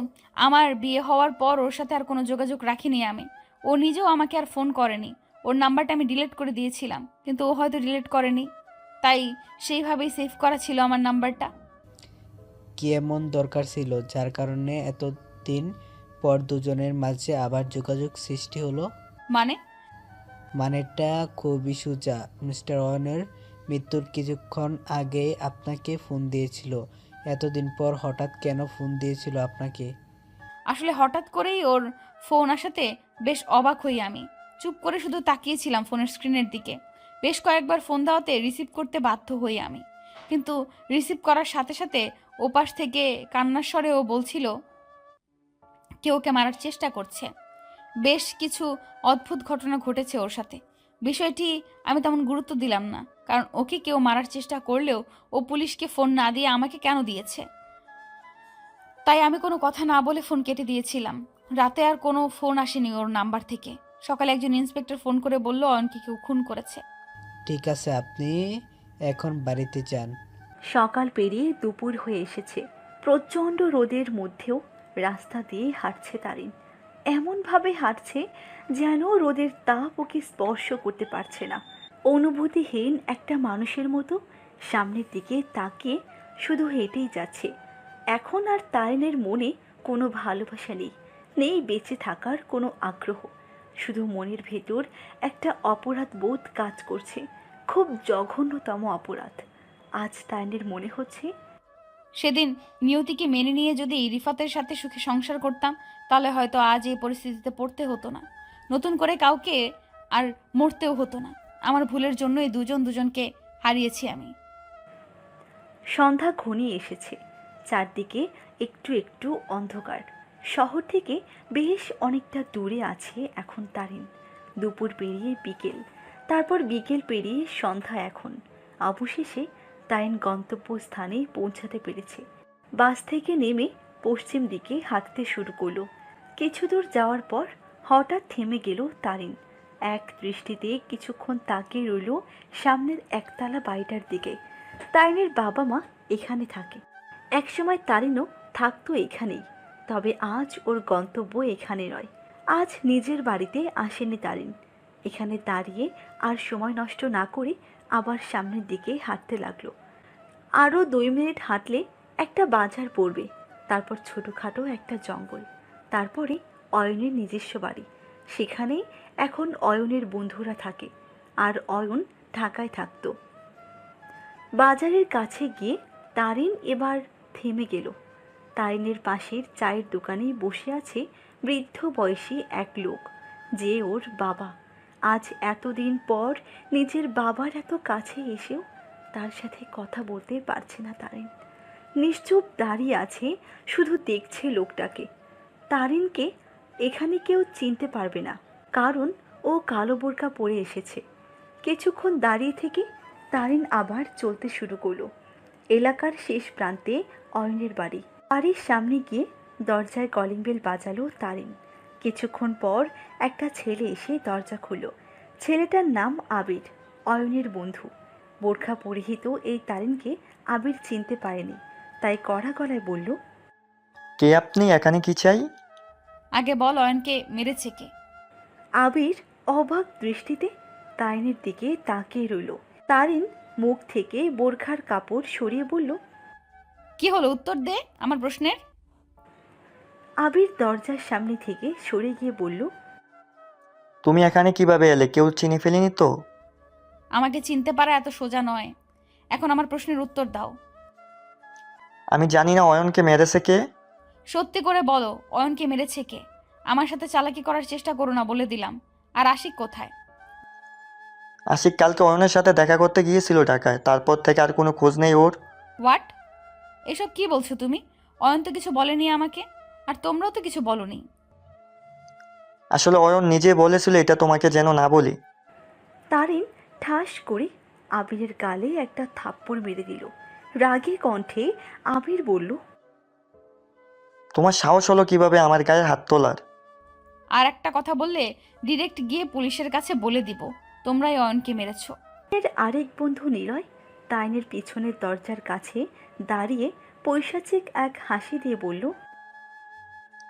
আমার বিয়ে হওয়ার পর ওর সাথে আর কোনো যোগাযোগ রাখিনি আমি। ও নিজেও আমাকে আর ফোন করেনি। ওর নাম্বারটা আমি ডিলিট করে দিয়েছিলাম, কিন্তু ও হয়তো ডিলিট করেনি, তাই সেইভাবেই সেভ করা ছিল আমার নাম্বারটা। কি এমন দরকার ছিল যার কারণে এতদিন পর দুজনের মাঝে আবার যোগাযোগ সৃষ্টি হলো? মানেটা খুবই সোজা। মিস্টার অয়নের মৃত্যুর কিছুক্ষণ আগে আপনাকে ফোন দিয়েছিল। এতদিন পর হঠাৎ কেন ফোন দিয়েছিল আপনাকে? আসলে হঠাৎ করেই ওর ফোন আসাতে বেশ অবাক হই আমি। চুপ করে শুধু তাকিয়েছিলাম ফোনের স্ক্রিনের দিকে। বেশ কয়েকবার ফোন দেওয়াতে রিসিভ করতে বাধ্য হই আমি, কিন্তু রিসিভ করার সাথে সাথে ওপাশ থেকে কান্নার স্বরে ও বলছিল কেউ ওকে মারার চেষ্টা করছে। বেশ কিছু অদ্ভুত ঘটনা ঘটেছে ওর সাথে। বিষয়টি আমি তেমন গুরুত্ব দিলাম না, কারণ ওকে কেউ মারার চেষ্টা করলেও ও পুলিশকে ফোন না দিয়ে আমাকে কেন দিয়েছে। তাই আমি কোনো কথা না বলে ফোন কেটে দিয়েছিলাম। রাতে আর কোনো ফোন আসেনি ওর নাম্বার থেকে। সকালে একজন ইন্সপেক্টর ফোন করে বলল অয়নকে কেউ খুন করেছে। ঠিক আছে, আপনি এখন বাড়িতে যান। সকাল পেরিয়ে দুপুর হয়ে এসেছে। প্রচণ্ড রোদের মধ্যেও রাস্তা দিয়ে হাঁটছে তারিন। এমনভাবে হাঁটছে যেন রোদের তাপ ওকে স্পর্শ করতে পারছে না। অনুভূতিহীন একটা মানুষের মতো সামনের দিকে তাকিয়ে শুধু হেঁটেই যাচ্ছে। এখন আর তারিনের মনে কোনো ভালোবাসা নেই, নেই বেঁচে থাকার কোনো আগ্রহ। শুধু মনের ভেতর একটা অপরাধ বোধ কাজ করছে, খুব জঘন্যতম অপরাধ। আজ তারিনের মনে হচ্ছে সেদিন নিয়তিকে মেনে নিয়ে যদি রিফাতের সাথে সুখে সংসার করতাম, তাহলে হয়তো আজ এই পরিস্থিতিতে পড়তে হতো না, নতুন করে কাউকে আর মরতেও হতো না। আমার ভুলের জন্যই দুজন দুজনকে হারিয়েছি আমি। সন্ধ্যা ঘনিয়ে এসেছে, চারদিকে একটু একটু অন্ধকার। শহর থেকে বেশ অনেকটা দূরে আছে এখন তারিন। দুপুর পেরিয়ে বিকেল, তারপর বিকেল পেরিয়ে সন্ধ্যা। এখন অবশেষে তারিন গন্তব্যস্থানে পৌঁছাতে পেরেছে। বাস থেকে নেমে পশ্চিম দিকে হাঁটতে শুরু করলো। কিছু দূর যাওয়ার পর হঠাৎ থেমে গেল তারিন। এক দৃষ্টিতে কিছুক্ষণ তাকিয়ে রইল সামনের একতলা বাড়িটার দিকে। তারিনের বাবা মা এখানে থাকে, একসময় তারিনও থাকতো এখানেই। তবে আজ ওর গন্তব্য এখানে নয়। আজ নিজের বাড়িতে আসেনি তারিন। এখানে দাঁড়িয়ে আর সময় নষ্ট না করে আবার সামনের দিকে হাঁটতে লাগলো। আরও 2 মিনিট হাঁটলে একটা বাজার পড়বে, তারপর ছোটোখাটো একটা জঙ্গল, তারপরে অয়নের নিজস্ব বাড়ি। সেখানেই এখন অয়নের বন্ধুরা থাকে, আর অয়ন ঢাকায় থাকতো। বাজারের কাছে গিয়ে তারিন এবার থেমে গেল। তারিনের পাশের চায়ের দোকানে বসে আছে বৃদ্ধ বয়সী এক লোক, যে ওর বাবা। আজ এতদিন পর নিজের বাবার এত কাছে এসেও তার সাথে কথা বলতে পারছে না তারিন। নিশ্চুপ দাঁড়িয়ে আছে, শুধু দেখছে লোকটাকে। তারিনকে এখানে কেউ চিনতে পারবে না, কারণ ও কালো বোরকা পরে এসেছে। কিছুক্ষণ দাঁড়িয়ে থেকে তারিন আবার চলতে শুরু করলো। এলাকার শেষ প্রান্তে অয়নের বাড়ি। বাড়ির সামনে গিয়ে দরজায় কলিং বেল বাজালো তারিন। কিছুক্ষণ পর একটা ছেলে এসে দরজা খুলল। ছেলেটার নাম আবির, অয়নের বন্ধু। বোরখা পরিহিত এই তারিনকে আবির চিনতে পারেনি, তাই কড়া গলায় বলল, কে আপনি? এখানে কি চাই? আগে বল অয়নকে মেরেছে কে? আবির অবাক দৃষ্টিতে তারিনের দিকে তাকিয়ে রইল। তারিন মুখ থেকে বোরখার কাপড় সরিয়ে বলল, কি হলো, উত্তর দে আমার প্রশ্নের। আবির দরজার সামনে থেকে সরে গিয়ে বলল, তুমি এখানে কিভাবে এলে? কেউ চিনে ফেলেনি তো? আমাকে চিনতে পারা এত সোজা নয়। এখন আমার প্রশ্নের উত্তর দাও। আমি জানি না অয়নকে মেরেছে কে। সত্যি করে বলো, অয়নকে মেরেছে কে? আমার সাথে চালাকি করার চেষ্টা করো না, বলে দিলাম। আর আশিক কোথায়? আশিক কালকে অয়নের সাথে দেখা করতে গিয়েছিল ঢাকায়, তারপর থেকে আর কোনো খোঁজ নেই ওর। হোয়াট? এসব কি বলছো তুমি? অয়ন তো কিছু বলেনি আমাকে, আর তোমরাও তো কিছু বলনি। আসলে অয়ন নিজে বলেছিল এটা তোমাকে যেন না বলি। তারিন ঠাস করে আবিরের গালে একটা থাপ্পড় মেরে দিল। রাগী কণ্ঠে আবির বলল, তোমার সাহস হলো কিভাবে আমার গায়ে হাত তোলার? আর একটা কথা বললে ডিরেক্ট গিয়ে পুলিশের কাছে বলে দিব তোমরাই অয়নকে মেরেছো। এর আরেক বন্ধু নিলয় তাইনের পিছনের দরজার কাছে দাঁড়িয়ে পৈশাচিক এক হাসি দিয়ে বলল,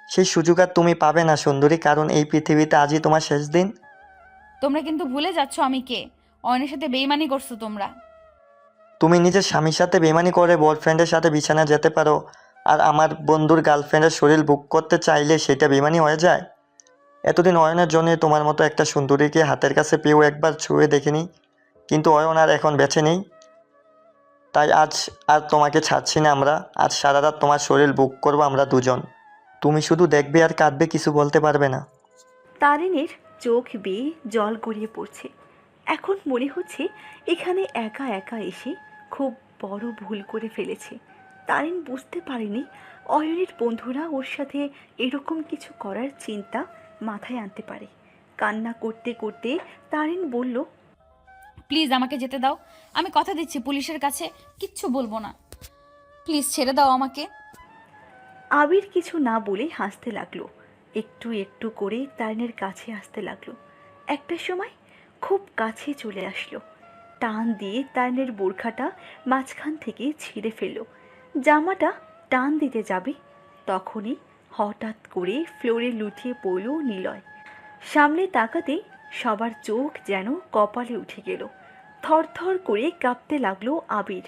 সেই সুযোগ আর তুমি পাবে না সুন্দরী, কারণ এই পৃথিবীতে আজই তোমার শেষ দিন। তোমরা কিন্তু ভুলে যাচ্ছ আমি কে। অয়নের সাথে বেইমানি করছো তোমরা। তুমি নিজের স্বামীর সাথে বেমানি করে বয়ফ্রেন্ডের সাথে বিছানা যেতে পারো, আর আমার বন্ধুর গার্লফ্রেন্ডের শরীর বুক করতে চাইলে সেটা বেমানি হয়ে যায়? এতদিন অয়নের জন্য তোমার মতো একটা সুন্দরীকে হাতের কাছে পেয়েও একবার ছুঁয়ে দেখিনি, কিন্তু অয়ন আর এখন বেঁচে নেই। তাই আজ আর তোমাকে ছাড়ছি না আমরা। আজ সারা রাত তোমার শরীর বুক করবো আমরা দুজন। তুমি শুধু দেখবে আর কাঁদবে, কিছু বলতে পারবে না। তারিনের চোখ বেয়ে জল গড়িয়ে পড়ছে। এখন মনে হচ্ছে এখানে একা একা এসে খুব বড় ভুল করে ফেলেছে। তারিন বুঝতে পারেনি অয়নের বন্ধুরা ওর সাথে এরকম কিছু করার চিন্তা মাথায় আনতে পারে। কান্না করতে করতে তারিন বলল, প্লিজ আমাকে যেতে দাও। আমি কথা দিচ্ছি পুলিশের কাছে কিচ্ছু বলবো না। প্লিজ ছেড়ে দাও আমাকে। আবির কিছু না বলে হাসতে লাগলো। একটু একটু করে তারিনের কাছে আসতে লাগলো। একটা সময় খুব কাছে চলে আসলো। টান দিয়ে তারিনের বোরখাটা মাঝখান থেকে ছিঁড়ে ফেলল। জামাটা টান দিতে যাবে, তখনই হঠাৎ করে ফ্লোরে লুটিয়ে পড়ল নিলয়। সামনে তাকাতে সবার চোখ যেন কপালে উঠে গেল। থরথর করে কাঁপতে লাগলো আবির।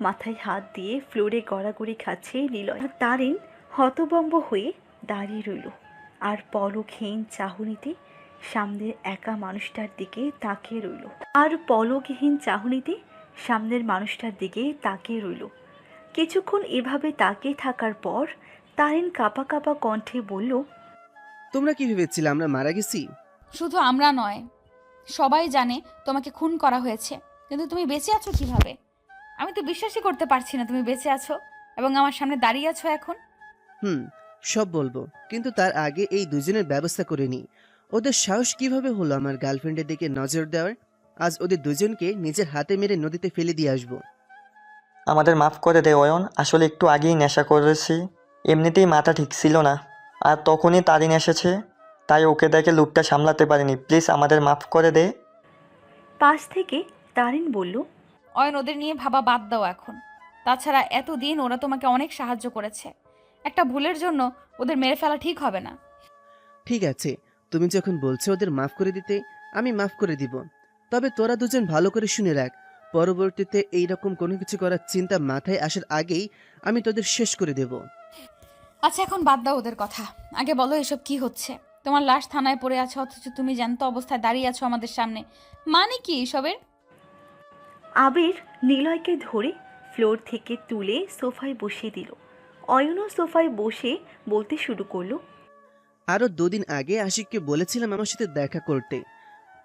মাথায় হাত দিয়ে ফ্লোরে গড়াগড়ি খাচ্ছে নিলয়। তারিন হতভম্ব হয়ে দাঁড়িয়ে রইল আর পলকহীন চাহনিতে সামনের একা মানুষটার দিকে তাকিয়ে রইল। কিছুক্ষণ এভাবে তাকিয়ে থাকার পর তারিন কাঁপা কাঁপা কণ্ঠে বলল, তোমরা কি ভেবেছিলে আমরা মারা গেছি? শুধু আমরা নয়, সবাই জানে তোমাকে খুন করা হয়েছে, কিন্তু তুমি বেঁচে আছো কিভাবে? আমি তো বিশ্বাসই করতে পারছি না তুমি বেঁচে আছো এবং আমার সামনে দাঁড়িয়ে আছো এখন। সব বলবো, কিন্তু তার আগে এই দুজনের ব্যবস্থা করে নি। ওদের সাহস কিভাবে হলো আমার গার্লফ্রেন্ডের দিকে নজর দেওয়ার? আজ ওদের দুজনকে নিজের হাতে মেরে নদীতে ফেলে দিয়ে আসবো। আমাদের মাফ করে দে অয়ন, আসলে একটু আগেই নেশা করেছি, এমনিতেই মাথা ঠিক ছিল না, আর তখনই তারিন এসেছে, তাই ওকে দেখে লুকটা সামলাতে পারিনি, প্লিজ আমাদের মাফ করে দে। পাশ থেকে তারিন বলল, অয়ন, ওদের নিয়ে ভাবা বাদ দাও এখন। তাছাড়া এতদিন ওরা তোমাকে অনেক সাহায্য করেছে, একটা ভুলের জন্য ওদের মেরে ফেলা ঠিক হবে না। ঠিক আছে, তুমি যখন বলছো ওদের মাফ করে দিতে, আমি মাফ করে দিব। তবে তোরা দুজন ভালো করে শুনে রাখ, পরবর্তীতে এইরকম কোনো কিছু করার চিন্তা মাথায় আসার আগেই আমি তোদের শেষ করে দেব। আচ্ছা, এখন বাদ দাও ওদের কথা, আগে বলো এসব কি হচ্ছে? তোমার লাশ থানায় পড়ে আছে, অথচ তুমি জ্যান্ত অবস্থায় দাঁড়িয়ে আছো আমাদের সামনে, মানে কি এসবের? আবির নিলয়কে ধরে ফ্লোর থেকে তুলে সোফায় বসিয়ে দিল। অয়নও সোফায় বসে বলতে শুরু করলো, আরও 2 দিন আগে আশিককে বলেছিলাম আমার সাথে দেখা করতে।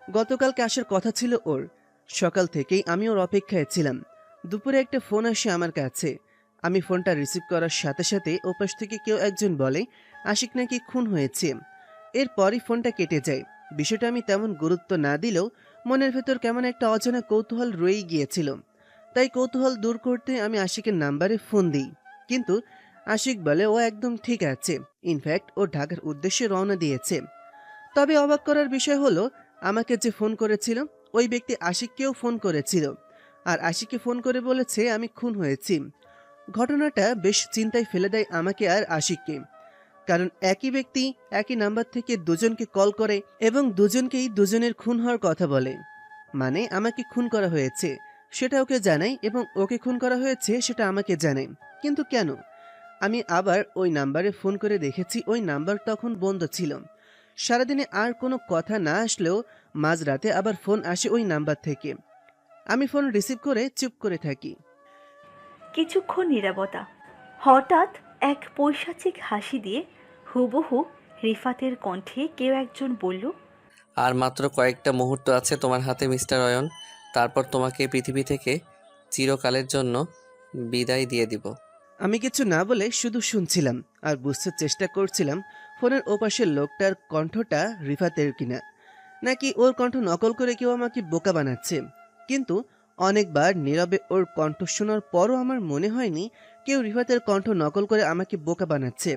গতকালকে আসার কথা ছিল ওর। সকাল থেকেই আমি ওর অপেক্ষায় ছিলাম। দুপুরে একটা ফোন আসে আমার কাছে। আমি ফোনটা রিসিভ করার সাথে সাথে ওপাশ থেকে কেউ একজন বলে আশিক নাকি খুন হয়েছে। এরপরই ফোনটা কেটে যায়। বিষয়টা আমি তেমন গুরুত্ব না দিলেও মনের ভেতর কেমন একটা অজানা কৌতূহল রয়েই গিয়েছিল। তাই কৌতূহল দূর করতে আমি আশিকের নাম্বারে ফোন দিই, কিন্তু আশিক বলে ও একদম ঠিক আছে, ইনফ্যাক্ট ও ঢাকার উদ্দেশ্যে রওনা দিয়েছে। তবে অবাক করার বিষয় হলো, আমাকে যে ফোন করেছিল ওই ব্যক্তি আশিককেও ফোন করেছিল, আর আশিককে ফোন করে বলেছে আমি খুন হয়েছি। ঘটনাটা বেশ চিন্তায় ফেলে দেয় আমাকে আর আশিককে, কারণ একই ব্যক্তি একই নাম্বার থেকে দুজনকে কল করে এবং দুজনকেই দুজনের খুন হওয়ার কথা বলে। মানে আমাকে খুন করা হয়েছে সেটা ওকে জানাই এবং ওকে খুন করা হয়েছে সেটা আমাকে জানাই, কিন্তু কেন? আমি আবার ওই নাম্বারে ফোন করে দেখেছি ওই নাম্বার তখন বন্ধ ছিল। সারাদিনে আর কোনো কথা না আসলেও মাঝরাতে আবার ফোন আসে ওই নাম্বার থেকে। আমি ফোন রিসিভ করে চুপ করে থাকি। কিছুক্ষণ নীরবতা। হঠাৎ এক পৈশাচিক হাসি দিয়ে হুবহু রিফাতের কণ্ঠে কেউ একজন বলল, আর মাত্র কয়েকটা মুহূর্ত আছে তোমার হাতে মিস্টার অয়ন, তারপর তোমাকে পৃথিবী থেকে চিরকালের জন্য বিদায় দিয়ে দিব। আমি কিছু না বলে শুধু শুনছিলাম আর বুঝতে চেষ্টা করছিলাম ফোনের ওপাশের লোকটার কণ্ঠটা রিফাতের কিনা, নাকি ওর কণ্ঠ নকল করে কেউ আমাকে বোকা বানাচ্ছে। কিন্তু অনেকবার নীরবে ওর কণ্ঠ শোনার পরও আমার মনে হয়নি কেউ রিফাতের কণ্ঠ নকল করে আমাকে বোকা বানাচ্ছে।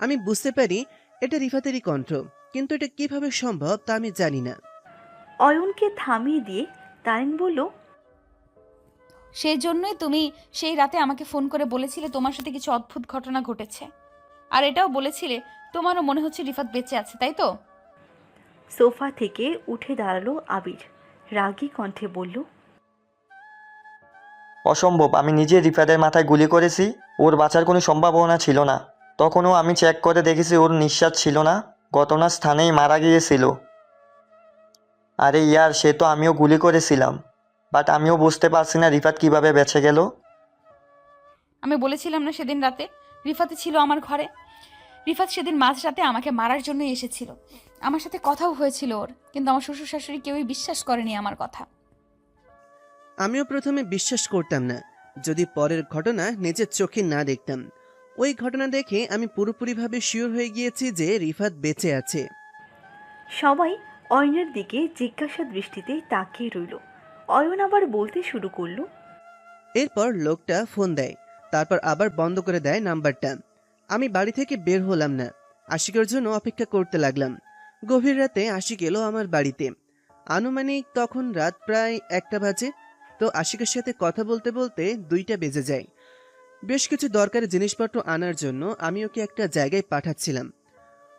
আমি বুঝতে পারি এটা রিফাতেরই কণ্ঠ, কিন্তু এটা কিভাবে সম্ভব তা আমি জানি না। অয়নকে থামিয়ে দিয়ে তারিন বলল, সেই জন্যই তুমি সেই রাতে আমাকে ফোন করে বলেছিলে তোমার সাথে কিছু অদ্ভুত ঘটনা ঘটেছে, আর এটাও বলেছিলে তোমারও মনে হচ্ছে রিফাত বেঁচে আছে, তাই তো? সোফা থেকে উঠে দাঁড়ালো আবির, রাগী কণ্ঠে বলল, অসম্ভব, আমি নিজে রিফাতের মাথায় গুলি করেছি, ওর বাঁচার কোনো সম্ভাবনা ছিল না। তখনও আমি চেক করে দেখেছি ওর নিঃশ্বাস ছিল না, ঘটনার স্থানেই মারা গিয়েছিল। আরে ইয়ার, সে তো আমিও গুলি করেছিলাম, বাট আমিও বুঝতে পারছি না রিফাত কিভাবে বেঁচে গেল। আমি বলেছিলাম না সেদিন রাতে রিফাতে ছিল আমার ঘরে। রিফাত সেদিন মাঝরাতে আমাকে মারার জন্যই এসেছিল, আমার সাথে কথাও হয়েছিল ওর, কিন্তু আমার শ্বশুর শাশুড়ি কেউই বিশ্বাস করেনি আমার কথা। আমিও প্রথমে বিশ্বাস করতাম না, যদি পরের ঘটনা নিজের চোখে না দেখতাম। ওই ঘটনা দেখে আমি পুরোপুরিভাবে শিওর হয়ে গিয়েছি যে রিফাত বেঁচে আছে। সবাই অয়নের দিকে জিজ্ঞাসা দৃষ্টিতে তাকিয়ে রইল। অয়ন আবার বলতে শুরু করলো, এরপর লোকটা ফোন দেয়, তারপর আবার বন্ধ করে দেয় নাম্বারটা। আমি বাড়ি থেকে বের হলাম না, আশিকের জন্য অপেক্ষা করতে লাগলাম। গভীর রাতে আশিক এলো আমার বাড়িতে। আনুমানিক তখন রাত প্রায় 1টা বাজে। তো আশিকের সাথে কথা বলতে বলতে 2টা বেজে যায়। বেশ কিছু দরকারি জিনিসপত্র আনার জন্য আমি ওকে একটা জায়গায় পাঠাচ্ছিলাম।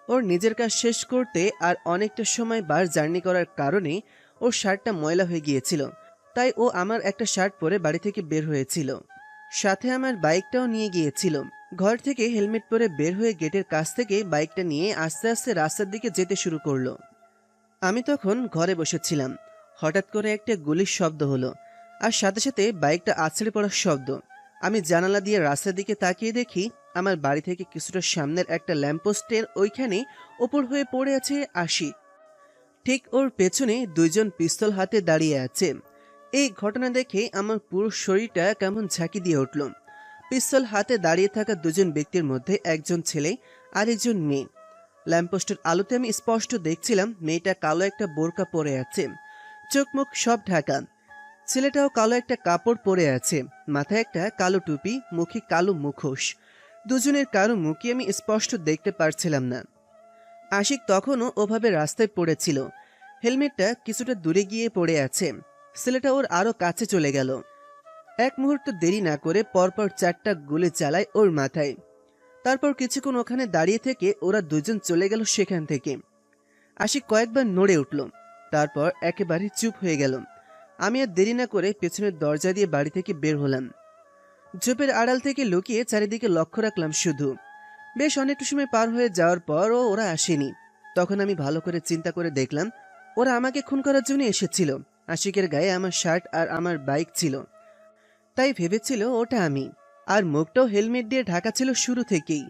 ওর নিজের কাজ শেষ করতে আর অনেকটা সময় বার জার্নি করার কারণে ওর শার্টটা ময়লা হয়ে গিয়েছিল, তাই ও আমার একটা শার্ট পরে বাড়ি থেকে বের হয়েছিল। সাথে আমার বাইকটাও নিয়ে গিয়েছিল। ঘর থেকে হেলমেট পরে বের হয়ে গেটের কাছ থেকে বাইকটা নিয়ে আস্তে আস্তে রাস্তার দিকে যেতে শুরু করলো। আমি তখন ঘরে বসেছিলাম। হঠাৎ করে একটা গুলির শব্দ হলো, আর সাথে সাথে বাইকটা আছড়ে পড়ার শব্দ। আমি জানালা দিয়ে রাস্তার দিকে তাকিয়ে দেখি আমার বাড়ি থেকে কিছুটা সামনের একটা ল্যাম্পপোস্টের ওইখানে ওপর হয়ে পড়ে আছে আশিক। ঠিক ওর পেছনে 2জন পিস্তল হাতে দাঁড়িয়ে আছে। এই ঘটনা দেখে আমার পুরো শরীরটা কেমন ঝাঁকি দিয়ে উঠল। পিস্তল হাতে দাঁড়িয়ে থাকা 2জন ব্যক্তির মধ্যে একজন ছেলে আর একজন মেয়ে। ল্যাম্পপোস্টের আলোতে আমি স্পষ্ট দেখছিলাম মেয়েটা কালো একটা বোরকা পরে আছে, চোখ মুখ সব ঢাকা। ছেলেটাও কালো একটা কাপড় পরে আছে, মাথায় একটা কালো টুপি, মুখে কালো মুখোশ। 2জনের কারো মুখে আমি স্পষ্ট দেখতে পারছিলাম না। আশিক তখনও ওভাবে রাস্তায় পড়েছিল, হেলমেটটা কিছুটা দূরে গিয়ে পড়ে আছে। ছেলেটা ওর আরো কাছে চলে গেল। এক মুহূর্ত দেরি না করে পরপর 4টা গুলি চালায় ওর মাথায়। তারপর কিছুক্ষণ ওখানে দাঁড়িয়ে থেকে ওরা 2জন চলে গেল সেখান থেকে। আশিক কয়েকবার নড়ে উঠল, তারপর একেবারে চুপ হয়ে গেল। আমি আর দেরি না করে পেছনের দরজা দিয়ে বাড়ি থেকে বের হলাম। ঝোপের আড়াল থেকে লুকিয়ে চারিদিকে লক্ষ্য রাখলাম শুধু। বেশ অনেকটা সময় পার হয়ে যাওয়ার পরও ওরা আসেনি। তখন আমি ভালো করে চিন্তা করে দেখলাম ওরা আমাকে খুন করার জন্য এসেছিল। আশিকের গায়ে আমার শার্ট আর আমার বাইক ছিল, তাই ভেবেছিল ওটা আমি। আর মুখটাও হেলমেট দিয়ে ঢাকা ছিল শুরু থেকেই।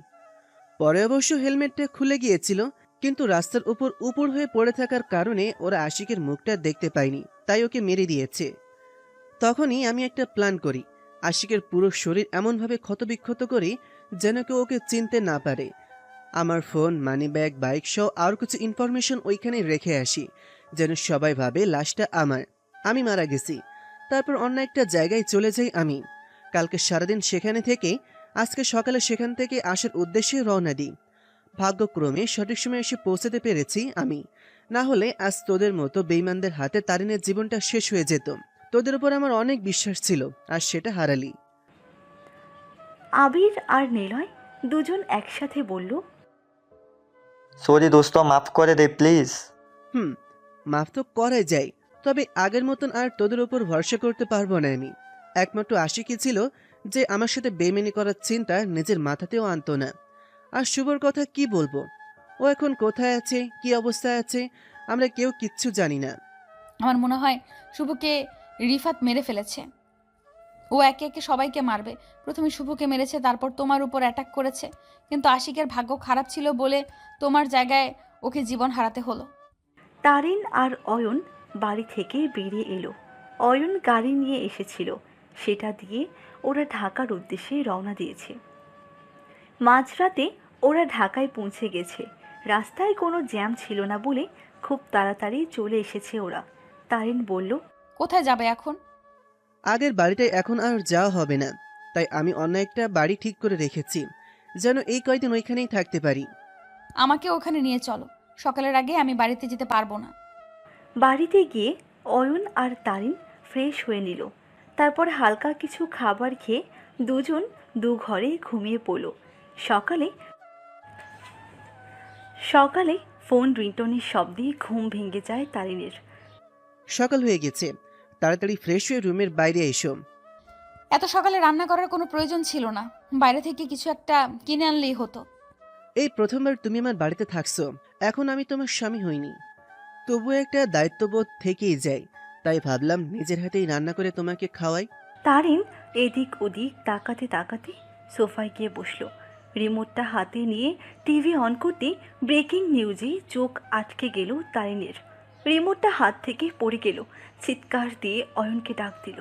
পরে অবশ্য হেলমেটটা খুলে গিয়েছিল, কিন্তু রাস্তার উপর হয়ে পড়ে থাকার কারণে ওরা আশিকের মুখটা দেখতে পায়নি, তাই ওকে মেরে দিয়েছে। তখনই আমি একটা প্ল্যান করি, আশিকের পুরো শরীর এমনভাবে ক্ষতবিক্ষত করি যেন কেউ ওকে চিনতে না পারে। আমার ফোন, মানি ব্যাগ, বাইক সহ আর কিছু ইনফরমেশন ওইখানে রেখে আসি, যেন সবাই ভাবে লাশটা আমি মারা গেছি। তারপর অন্য একটা জায়গায় চলে যাই আমি। কালকে সারাদিন সেখানে থেকে আজকে সকালে সেখান থেকে আসার উদ্দেশ্যে রওনা দিই। ভাগ্যক্রমে সঠিক সময় এসে পৌঁছাতে পেরেছি আমি, না হলে আজ তোদের মতো বেঈমানদের হাতে তারিনের জীবনটা শেষ হয়ে যেত। তোদের উপর আমার অনেক বিশ্বাস ছিল, আর সেটা হারালি। আবির আর নিলয় 2জন একসাথে বলল, সরি দোস্ত, মাফ করে দে প্লিজ। মাফ তো করাই যায়, তবে আগের মতন আর তোদের উপর ভরসা করতে পারবো না আমি। একমাত্র আশিকই ছিল যে আমার সাথে বেইমানি করার চিন্তা নিজের মাথাতেও আনতো না। আর শুভর কথা কি বলবো, ও এখন কোথায় আছে, কি অবস্থায় আছে, আমরা কেউ কিচ্ছু জানি না। আমার মনে হয় শুভকে রিফাত মেরে ফেলেছে। ও একে একে সবাইকে মারবে। প্রথমে শুভকে মেরেছে, তারপর তোমার উপর অ্যাটাক করেছে। কিন্তু আশিকের ভাগ্য খারাপ ছিল বলে তোমার জায়গায় ওকে জীবন হারাতে হলো। তারিন আর অয়ন বাড়ি থেকে বেরিয়ে এলো। অয়ন গাড়ি নিয়ে এসেছিল, সেটা দিয়ে ওরা ঢাকার উদ্দেশ্যে রওনা দিয়েছে। মাঝরাতে ওরা ঢাকায় পৌঁছে গেছে। রাস্তায় কোনো জ্যাম ছিল না বলে খুব তাড়াতাড়ি চলে এসেছে ওরা। তারিন বলল, কোথায় যাবে এখন? আগের বাড়িটায় এখন আর যাওয়া হবে না, তাই আমি অন্য একটা বাড়ি ঠিক করে রেখেছি, যেন এই কয়দিন ওইখানেই থাকতে পারি। আমাকে ওখানে নিয়ে চলো, সকালের আগে আমি বাড়িতে যেতে পারবো না। বাড়িতে গিয়ে অয়ন আর তারিন ফ্রেশ হয়ে নিল। তারপর হালকা কিছু খাবার খেয়ে 2জন 2 ঘরে ঘুমিয়ে পড়ল। সকালে ফোন রিংটোনের শব্দে ঘুম ভেঙে যায় তারিনের। সকাল হয়ে গেছে, তাড়াতাড়ি ফ্রেশ হয়ে রুমের বাইরে এসো। এত সকালে রান্না করার কোনো প্রয়োজন ছিল না, বাইরে থেকে কিছু একটা কিনে আনলেই হতো। এই প্রথমবার তুমি আমার বাড়িতে থাকছো, এখন আমি তোমার স্বামী হইনি, তবুও একটা দায়িত্ববোধ থেকেই যায়, তাই ভাবলাম নিজের হাতেই রান্না করে তোমাকে খাওয়াই। তারিন এদিক ওদিক তাকাতে তাকাতে সোফায় গিয়ে বসলো। রিমোটটা হাতে নিয়ে টিভি অন করতে ব্রেকিং নিউজে চোখ আটকে গেল তারিনের। রিমোটটা হাত থেকে পড়ে গেল। চিৎকার দিয়ে অয়নকে ডাক দিল।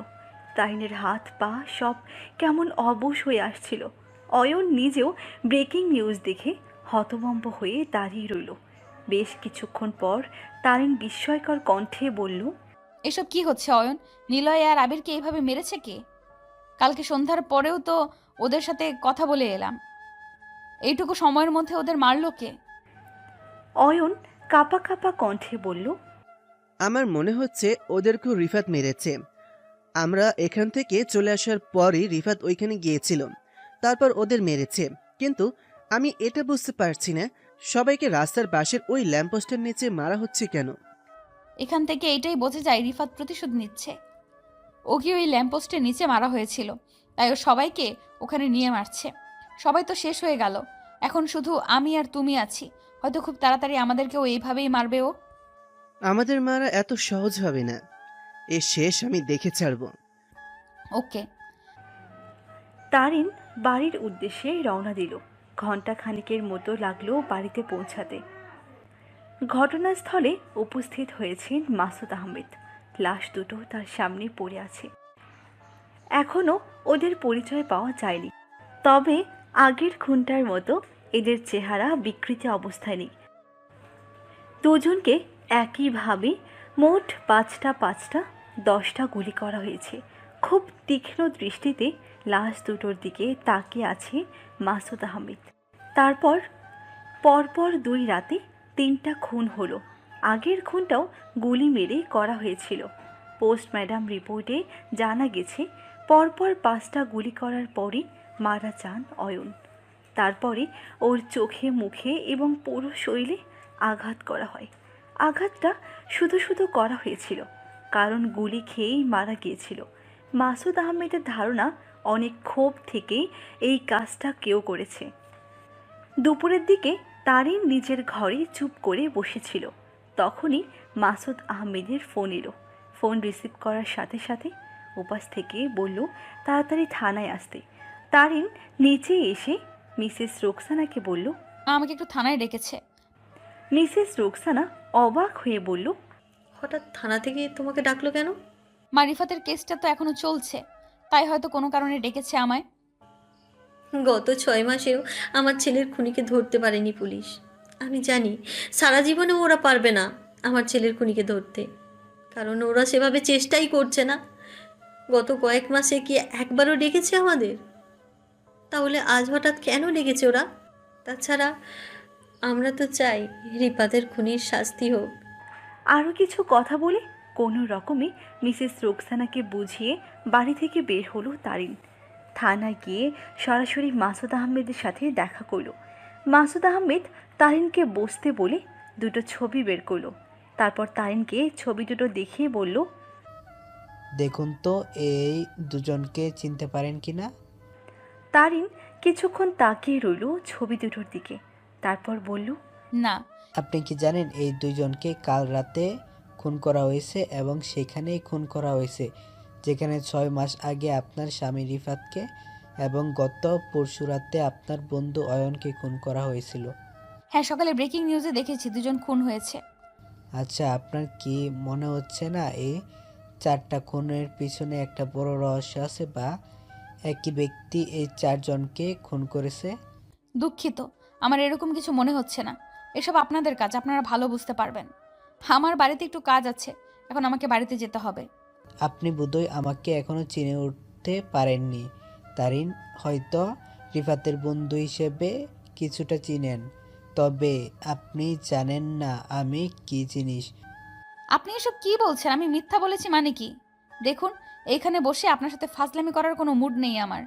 তারিনের হাত পা সব কেমন অবশ হয়ে আসছিল। অয়ন নিজেও ব্রেকিং নিউজ দেখে হতভম্ব হয়ে দাঁড়িয়ে রইল। বেশ কিছুক্ষণ পর তারিন বিস্ময়কর কণ্ঠে বলল, এসব কি হচ্ছে অয়ন? নিলয় আর আবিরকে এইভাবে মেরেছে কে? কালকে সন্ধ্যার পরেও তো ওদের সাথে কথা বলে এলাম, এইটুকু সময়ের মধ্যে ওদের মারলো কে? অয়ন কাঁপা কাঁপা কণ্ঠে বলল, আমার মনে হচ্ছে ওদেরকেও রিফাত মেরেছে। আমরা এখান থেকে চলে আসার পরই রিফাত ওইখানে গিয়েছিল, তারপর ওদের মেরেছে। কিন্তু আমি এটা বুঝতে পারছি না সবাইকে রাস্তার পাশের ওই ল্যাম্পপোস্টের নিচে মারা হচ্ছে কেন। এখান থেকে এটাই বোঝা যায় রিফাত প্রতিশোধ নিচ্ছে। ওকে ওই ল্যাম্পপোস্টের নিচে মারা হয়েছিল, তাই ও সবাইকে ওখানে নিয়ে মারছে। সবাই তো শেষ হয়ে গেল, এখন শুধু আমি আর তুমি আছি। হয়তো খুব তাড়াতাড়ি আমাদেরকেও এইভাবেই মারবে ও। আমাদের মারা এত সহজ হবে না, এ শেষ আমি দেখে ছাড়ব। ওকে। তারিন বাড়ির উদ্দেশ্যে রওনা দিল। ঘণ্টা খানিকের মতো লাগলো বাড়িতে পৌঁছাতে। ঘটনাস্থলে উপস্থিত হয়েছেন মাসুদ আহমেদ। লাশ দুটো তার সামনে পড়ে আছে। এখনও ওদের পরিচয় পাওয়া যায়নি, তবে আগের খুনটার মতো এদের চেহারা বিকৃত অবস্থায় নেই। দুজনকে একইভাবে মোট ৫টা 10টা গুলি করা হয়েছে। খুব তীক্ষ্ণ দৃষ্টিতে লাশ দুটোর দিকে তাকিয়ে আছে মাসুদ আহমেদ। তারপর পরপর 2 রাতে 3টা খুন হলো। আগের খুনটাও গুলি মেরে করা হয়েছিল। পোস্টমর্টম রিপোর্টে জানা গেছে পরপর 5টা গুলি করার পরই মারা যান অয়ন। তারপরে ওর চোখে, মুখে এবং পুরো শরীরে আঘাত করা হয়। আঘাতটা শুধু শুধু করা হয়েছিল, কারণ গুলি খেয়েই মারা গিয়েছিল। মাসুদ আহমেদের ধারণা অনেক ক্ষোভ থেকেই এই কাজটা কেউ করেছে। দুপুরের দিকে তারিন নিজের ঘরে চুপ করে বসেছিল। তখনই মাসুদ আহমেদের ফোন এলো। ফোন রিসিভ করার সাথে সাথে উপাস থেকে বলল তাড়াতাড়ি থানায় আসতে। তারিন নিচে এসে মিসেস রোকসানাকে বলল, আমাকে একটু থানায় ডেকেছে। মিসেস রোকসানা অবাক হয়ে বলল, হঠাৎ থানা থেকে তোমাকে ডাকলো কেন? মা, রিফাতের কেসটা তো এখনো চলছে, তাই হয়তো কোনো কারণে ডেকেছে আমায়। গত 6 মাসেও আমার ছেলের খুনিকে ধরতে পারেনি পুলিশ। আমি জানি সারা জীবনে ওরা পারবে না আমার ছেলের খুনিকে ধরতে, কারণ ওরা সেভাবে চেষ্টাই করছে না। গত কয়েক মাসে কি একবারও ডেকেছে আমাদের? তাহলে আজ হঠাৎ কেন ডেকেছে ওরা? তাছাড়া আমরা তো চাই রিপাতের খুনির শাস্তি হোক। আরও কিছু কথা বলে কোনো রকমে মিসেস রোকসানাকে বুঝিয়ে বাড়ি থেকে বের হলো তারিন। থানায় গিয়ে সরাসরি মাসুদ আহমেদের সাথে দেখা করলো। মাসুদ আহমেদ তারিনকে বসতে বলে 2টো ছবি বের করলো। তারপর তারিনকে ছবি দুটো দেখিয়ে বলল, দেখুন তো এই দুজনকে চিনতে পারেন কি না? তারিন কিছুক্ষণ তাকিয়ে রইল ছবি দুটোর দিকে, তারপর বলল, না। আপনি কি জানেন এই দুজনকে কাল রাতে খুন করা হয়েছে এবং সেখানেই খুন করা হয়েছে যেখানে 6 মাস আগে আপনার স্বামী রিফাতকে এবং গত পরশু রাতে আপনার বন্ধু অয়নকে খুন করা হয়েছিল। হ্যাঁ, সকালে ব্রেকিং নিউজে দেখেছি 2জন খুন হয়েছে। আচ্ছা, আপনার কি মনে হচ্ছে না এই 4টা খুনের পিছনে একটা বড় রহস্য আছে, বা একই ব্যক্তি এই 4 জনকে খুন করেছে? দুঃখিত, আমার এরকম কিছু মনে হচ্ছে না। এসব আপনাদের কাজ, আপনারা ভালো বুঝতে পারবেন। আমার বাড়িতে একটু কাজ আছে, এখন আমাকে বাড়িতে যেতে হবে। আপনি বোধহয় আমাকে এখনো চিনে উঠতে পারেননি তারিন। হয়তো রিফাতের বন্ধু হিসেবে কিছুটা চিনেন, তবে আপনি জানেন না আমি কি জিনিস। আপনি এসব কি বলছেন? আমি মিথ্যা বলেছি মানে কি? দেখুন, এইখানে বসে আপনার সাথে ফাজলামি করার কোনো মুড নেই আমার।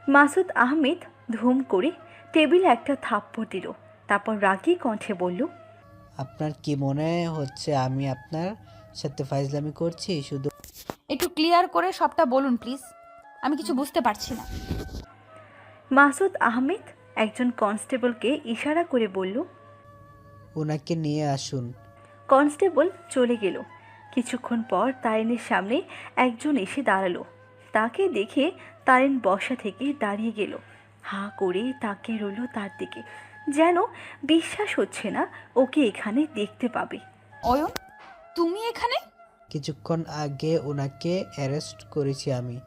মাসুদ আহমেদ ধুম করে টেবিলে একটা থাপ্পড় দিল। তারপর রাগী কণ্ঠে বলল, আপনার কি মনে হচ্ছে আমি আপনার সাথে ফাজলামি করছি? শুধু একটু ক্লিয়ার করে সবটা বলুন প্লিজ, আমি কিছু বুঝতে পারছি না। মাসুদ আহমেদ একজন কনস্টেবলকে ইশারা করে বলল, ওনাকে নিয়ে আসুন। কনস্টেবল চলে গেল। কিছুক্ষণ পর তারিনের সামনে একজন এসে দাঁড়ালো। তাকে দেখে তারিন বসা থেকে দাঁড়িয়ে গেল। হাঁ করে তাকিয়ে রইল তার দিকে, যেন বিশ্বাস হচ্ছে না ওকে এখানে দেখতে পাবে। অয়ন, তুমি এখানে? কিছুক্ষণ আগে ওনাকে অ্যারেস্ট করেছি আমি।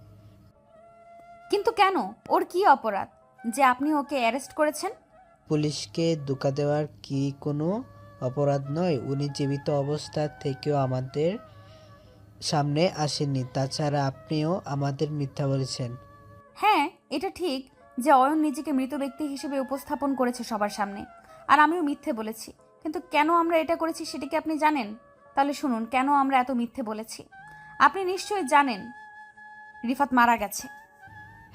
কিন্তু কেন? ওর কি অপরাধ যে আপনি ওকে অ্যারেস্ট করেছেন? পুলিশকে ধোঁকা দেওয়ার কি কোনো অপরাধ নয়? উনি জীবিত অবস্থা থেকেও আমাদের সামনে আসেননি। তাছাড়া আপনিও আমাদের মিথ্যা বলেছেন। হ্যাঁ, এটা ঠিক যে অয়ন নিজেকে মৃত ব্যক্তি হিসেবে উপস্থাপন করেছে সবার সামনে, আর আমিও মিথ্যে বলেছি। কিন্তু কেন আমরা এটা করেছি সেটা কি আপনি জানেন? তাহলে শুনুন কেন আমরা এত মিথ্যে বলেছি। আপনি নিশ্চয়ই জানেন রিফাত মারা গেছে।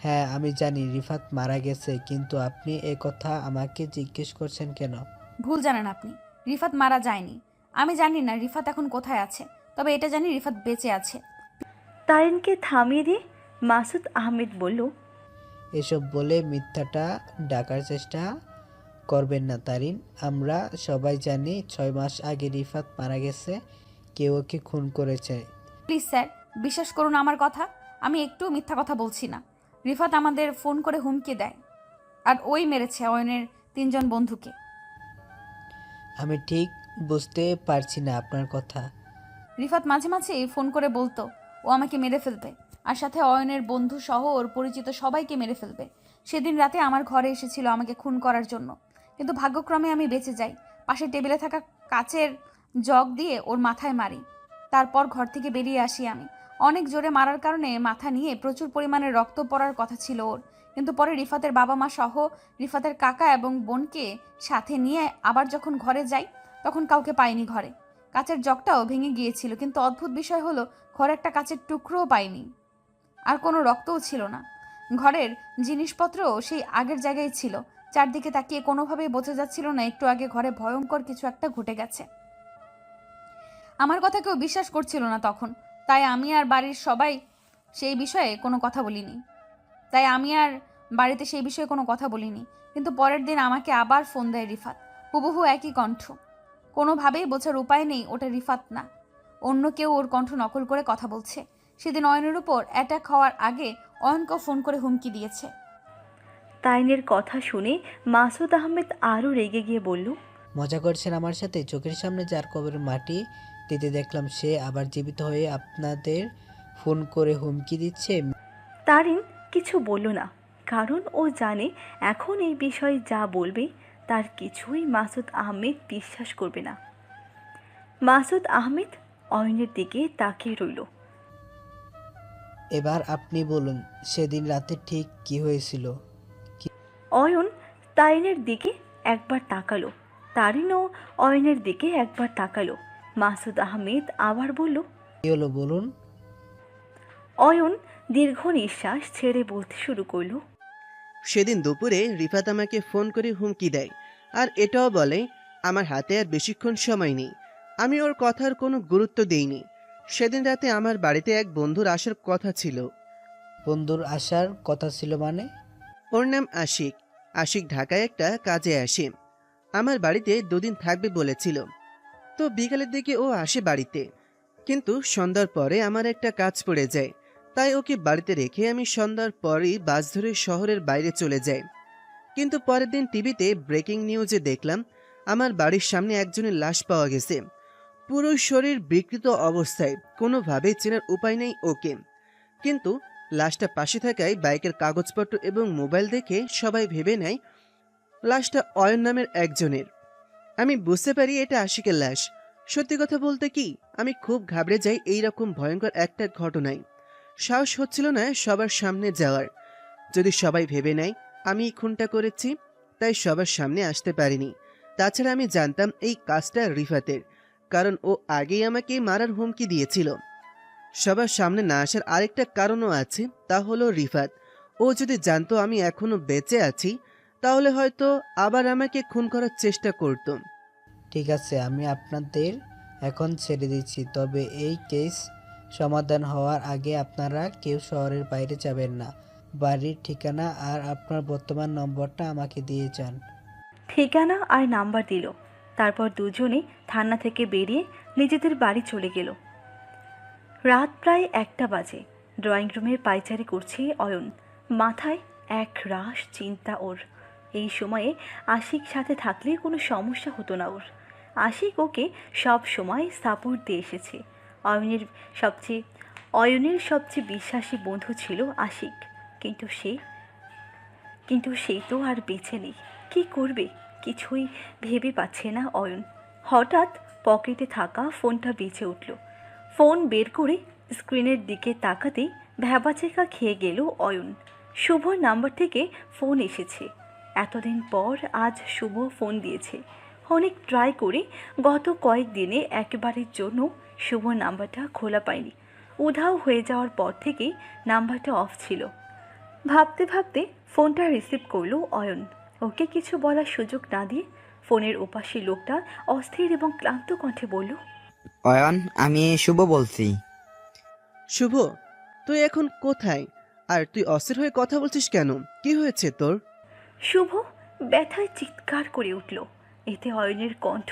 হ্যাঁ আমি জানি রিফাত মারা গেছে, কিন্তু আপনি এ কথা আমাকে জিজ্ঞেস করছেন কেন? ভুল জানেন আপনি, রিফাত মারা যায়নি। আমি জানি না রিফাত এখন কোথায় আছে, তবে এটা জানি রিফাত বেঁচে আছে। তারিনকে থামিয়ে দিয়ে মাসুদ আহমেদ বলল, এসব বলে মিথ্যাটা ঢাকার চেষ্টা করবেন না তারিন। আমরা সবাই জানি 6 মাস আগে রিফাত মারা গেছে, কেউ ওকে খুন করেছে। প্লিজ স্যার, বিশ্বাস করুন আমার কথা, আমি একটু মিথ্যা কথা বলছি না। রিফাত আমাদের ফোন করে হুমকি দেয়, আর ওই মেরেছে অয়নের 3 জন বন্ধুকে। আমি ঠিক বুঝতে পারছি না আপনার কথা। রিফাত মাঝে মাঝে ফোন করে বলতো ও আমাকে মেরে ফেলবে, আর সাথে অয়নের বন্ধু সহ ওর পরিচিত সবাইকে মেরে ফেলবে। সেদিন রাতে আমার ঘরে এসেছিল আমাকে খুন করার জন্য, কিন্তু ভাগ্যক্রমে আমি বেঁচে যাই। পাশের টেবিলে থাকা কাচের জগ দিয়ে ওর মাথায় মারি। তারপর ঘর থেকে বেরিয়ে আসি আমি। অনেক জোরে মারার কারণে মাথা নিয়ে প্রচুর পরিমাণে রক্ত পড়ার কথা ছিল ওর, কিন্তু পরে রিফাতের বাবা মা সহ রিফাতের কাকা এবং বোনকে সাথে নিয়ে আবার যখন ঘরে যাই, তখন কাউকে পাইনি ঘরে। কাচের জগটাও ভেঙে গিয়েছিল, কিন্তু অদ্ভুত বিষয় হলো ঘরে একটা কাচের টুকরোও পাইনি, আর কোনো রক্তও ছিল না। ঘরের জিনিসপত্রও সেই আগের জায়গায় ছিল। চারদিকে তাকিয়ে কোনোভাবেই বোঝা যাচ্ছিল না একটু আগে ঘরে ভয়ঙ্কর কিছু একটা ঘটে গেছে। আমার কথা কেউ বিশ্বাস করছিল না তখন, তাই আমি আর বাড়ির সবাই সেই বিষয়ে কোনো কথা বলিনি। কিন্তু পরের দিন আমাকে আবার ফোন দেয় রিফাত, হুবহু একই কণ্ঠ। কোনোভাবেই বোঝার উপায় নেই ওটা রিফাত না, অন্য কেউ ওর কণ্ঠ নকল করে কথা বলছে। সেদিন অয়নের উপর অ্যাটাক হওয়ার আগে অয়নকেও ফোন করে হুমকি দিয়েছে। তারিনের কথা শুনে মাসুদ আহমেদ আরও রেগে গিয়ে বলল, মজা করছেন আমার সাথে? চোখের সামনে যার কবরের মাটি দিতে দেখলাম, সে আবার জীবিত হয়ে আপনাদের ফোন করে হুমকি দিচ্ছে। তারিন কিছু বলল না, কারণ ও জানে এখন এই বিষয়ে যা বলবে তার কিছুই মাসুদ আহমেদ বিশ্বাস করবে না। মাসুদ আহমেদ অয়নের দিকে তাকিয়ে রইল। এবার আপনি বলুন, সেদিন রাতে ঠিক কি হয়েছিল? অয়ন তারিনের দিকে একবার তাকালো, তারিনও অয়নের দিকে একবার তাকালো। মাসুদ আহমেদ আবার বলল, কি হলো বলুন। অয়ন দীর্ঘ নিঃশ্বাস ছেড়ে বলতে শুরু করলো, সেদিন দুপুরে রিফাত আমাকে ফোন করে হুমকি দেয়, আর এটাও বলে আমার হাতে আর বেশিক্ষণ সময় নেই। আমি ওর কথার কোনো গুরুত্ব দেইনি। সেদিন রাতে আমার বাড়িতে এক বন্ধুর আসার কথা ছিল। বন্ধুর আসার কথা ছিল মানে? ওর নাম আশিক। আশিক ঢাকায় একটা কাজে আসে, আমার বাড়িতে 2 দিন থাকবে বলেছিল। তো বিকালের দিকে ও আসে বাড়িতে, কিন্তু সন্ধ্যার পরে আমার একটা কাজ পড়ে যায়, তাই ওকে বাড়িতে রেখে আমি সন্ধ্যার পরই বাস ধরে শহরের বাইরে চলে যাই। কিন্তু পরের দিন টিভিতে ব্রেকিং নিউজে দেখলাম আমার বাড়ির সামনে একজনের লাশ পাওয়া গেছে, পুরো শরীর বিকৃত অবস্থায়, কোনোভাবেই চেনার উপায় নেই ওকে। কিন্তু লাশটা পাশে থাকায় বাইকের কাগজপত্র এবং মোবাইল দেখে সবাই ভেবে নেয় লাশটা অয়ন নামের একজনের। আমি বুঝতে পারি এটা আশিকের লাশ। সত্যি কথা বলতে কি, আমি খুব ঘাবড়ে যাই এই রকম ভয়ঙ্কর একটা ঘটনায়। সাহস হচ্ছিল না সবার সামনে যাওয়ার। যদি সবাই ভেবে নেয় আমি খুনটা করেছি, তাই সবার সামনে আসতে পারিনি। তাছাড়া আমি জানতাম এই কাজটা রিফাতের, কারণ ও আগেই আমাকে মারার হুমকি দিয়েছিল। সবার সামনে না আসার আরেকটা কারণও আছে, তা হলো রিফাত। ও যদি জানতো আমি এখনো বেঁচে আছি, তাহলে হয়তো আবার আমাকে খুন করার চেষ্টা করত। ঠিক আছে, আমি আপনাদের এখন ছেড়ে দিচ্ছি, তবে এই কেস সমাধান হওয়ার আগে আপনারা কেউ শহরের বাইরে যাবেন না। বাড়ির ঠিকানা আর আপনার বর্তমান নম্বরটা আমাকে দিয়ে যান। ঠিকানা আর নাম্বার দিল। তারপর দুজনে থানা থেকে বেরিয়ে নিজেদের বাড়ি চলে গেল। রাত প্রায় 1টা বাজে। ড্রয়িং রুমে পায়চারি করছে অয়ন, মাথায় এক রাশ চিন্তা ওর। এই সময়ে আশিক সাথে থাকলে কোনো সমস্যা হতো না ওর। আশিক ওকে সব সময় সাপোর্ট দিয়ে এসেছে। অয়নের সবচেয়ে বিশ্বাসী বন্ধু ছিল আশিক, কিন্তু সে তো আর বেঁচে নেই। কী করবে কিছুই ভেবে পাচ্ছে না অয়ন। হঠাৎ পকেটে থাকা ফোনটা বেজে উঠল। ফোন বের করে স্ক্রিনের দিকে তাকাতেই ভ্যাবাচেকা খেয়ে গেল অয়ন। শুভর নাম্বার থেকে ফোন এসেছে। এতদিন পর আজ শুভ ফোন দিয়েছে। অনেক ট্রাই করে গত কয়েকদিনে একবারের জন্য শুভ নাম্বারটা খোলা পায়নি। উধাও হয়ে যাওয়ার পর থেকেই নাম্বারটা অফ ছিল। ভাবতে ভাবতে ফোনটা রিসিভ করলো অয়ন। ওকে কিছু বলার সুযোগ না দিয়ে ফোনের ওপাশে লোকটা অস্থির এবং ক্লান্ত কণ্ঠে বলল, অয়ন, আমি শুভ বলছি। শুভ, তুই এখন কোথায়? আর তুই অস্থির হয়ে কথা বলছিস কেন? কি হয়েছে তোর? শুভ ব্যথায় চিৎকার করে উঠল। এতে অয়নের কণ্ঠ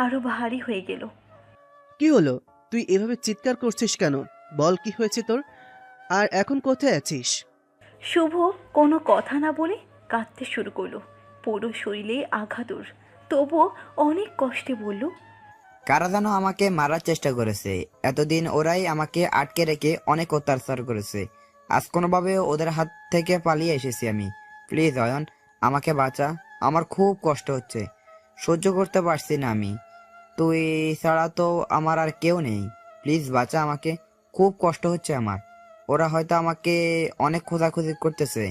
আরো ভারী হয়ে গেল। কি হলো? তুই এভাবে চিৎকার করছিস কেন? বল কি হয়েছে তোর? আর এখন কোথায় আছিস? শুভ কোনো কথা না বলে কাঁদতে শুরু করলো। পুরো শরীরে আঘাত ওর, তবুও অনেক কষ্টে বলল, কারা যেন আমাকে মারার চেষ্টা করেছে। এতদিন ওরাই আমাকে আটকে রেখে অনেক অত্যাচার করেছে। আজ কোনোভাবে ওদের হাত থেকে পালিয়ে এসেছি আমি। প্লিজ অয়ন, আমাকে বাঁচা। আমার খুব কষ্ট হচ্ছে, সহ্য করতে পারছি না আমি। তুই ছাড়া তো আমার আর কেউ নেই। প্লিজ বাঁচা আমাকে, খুব কষ্ট হচ্ছে আমার। ওরা হয়তো আমাকে অনেক খোঁজাখুঁজি করতেছে,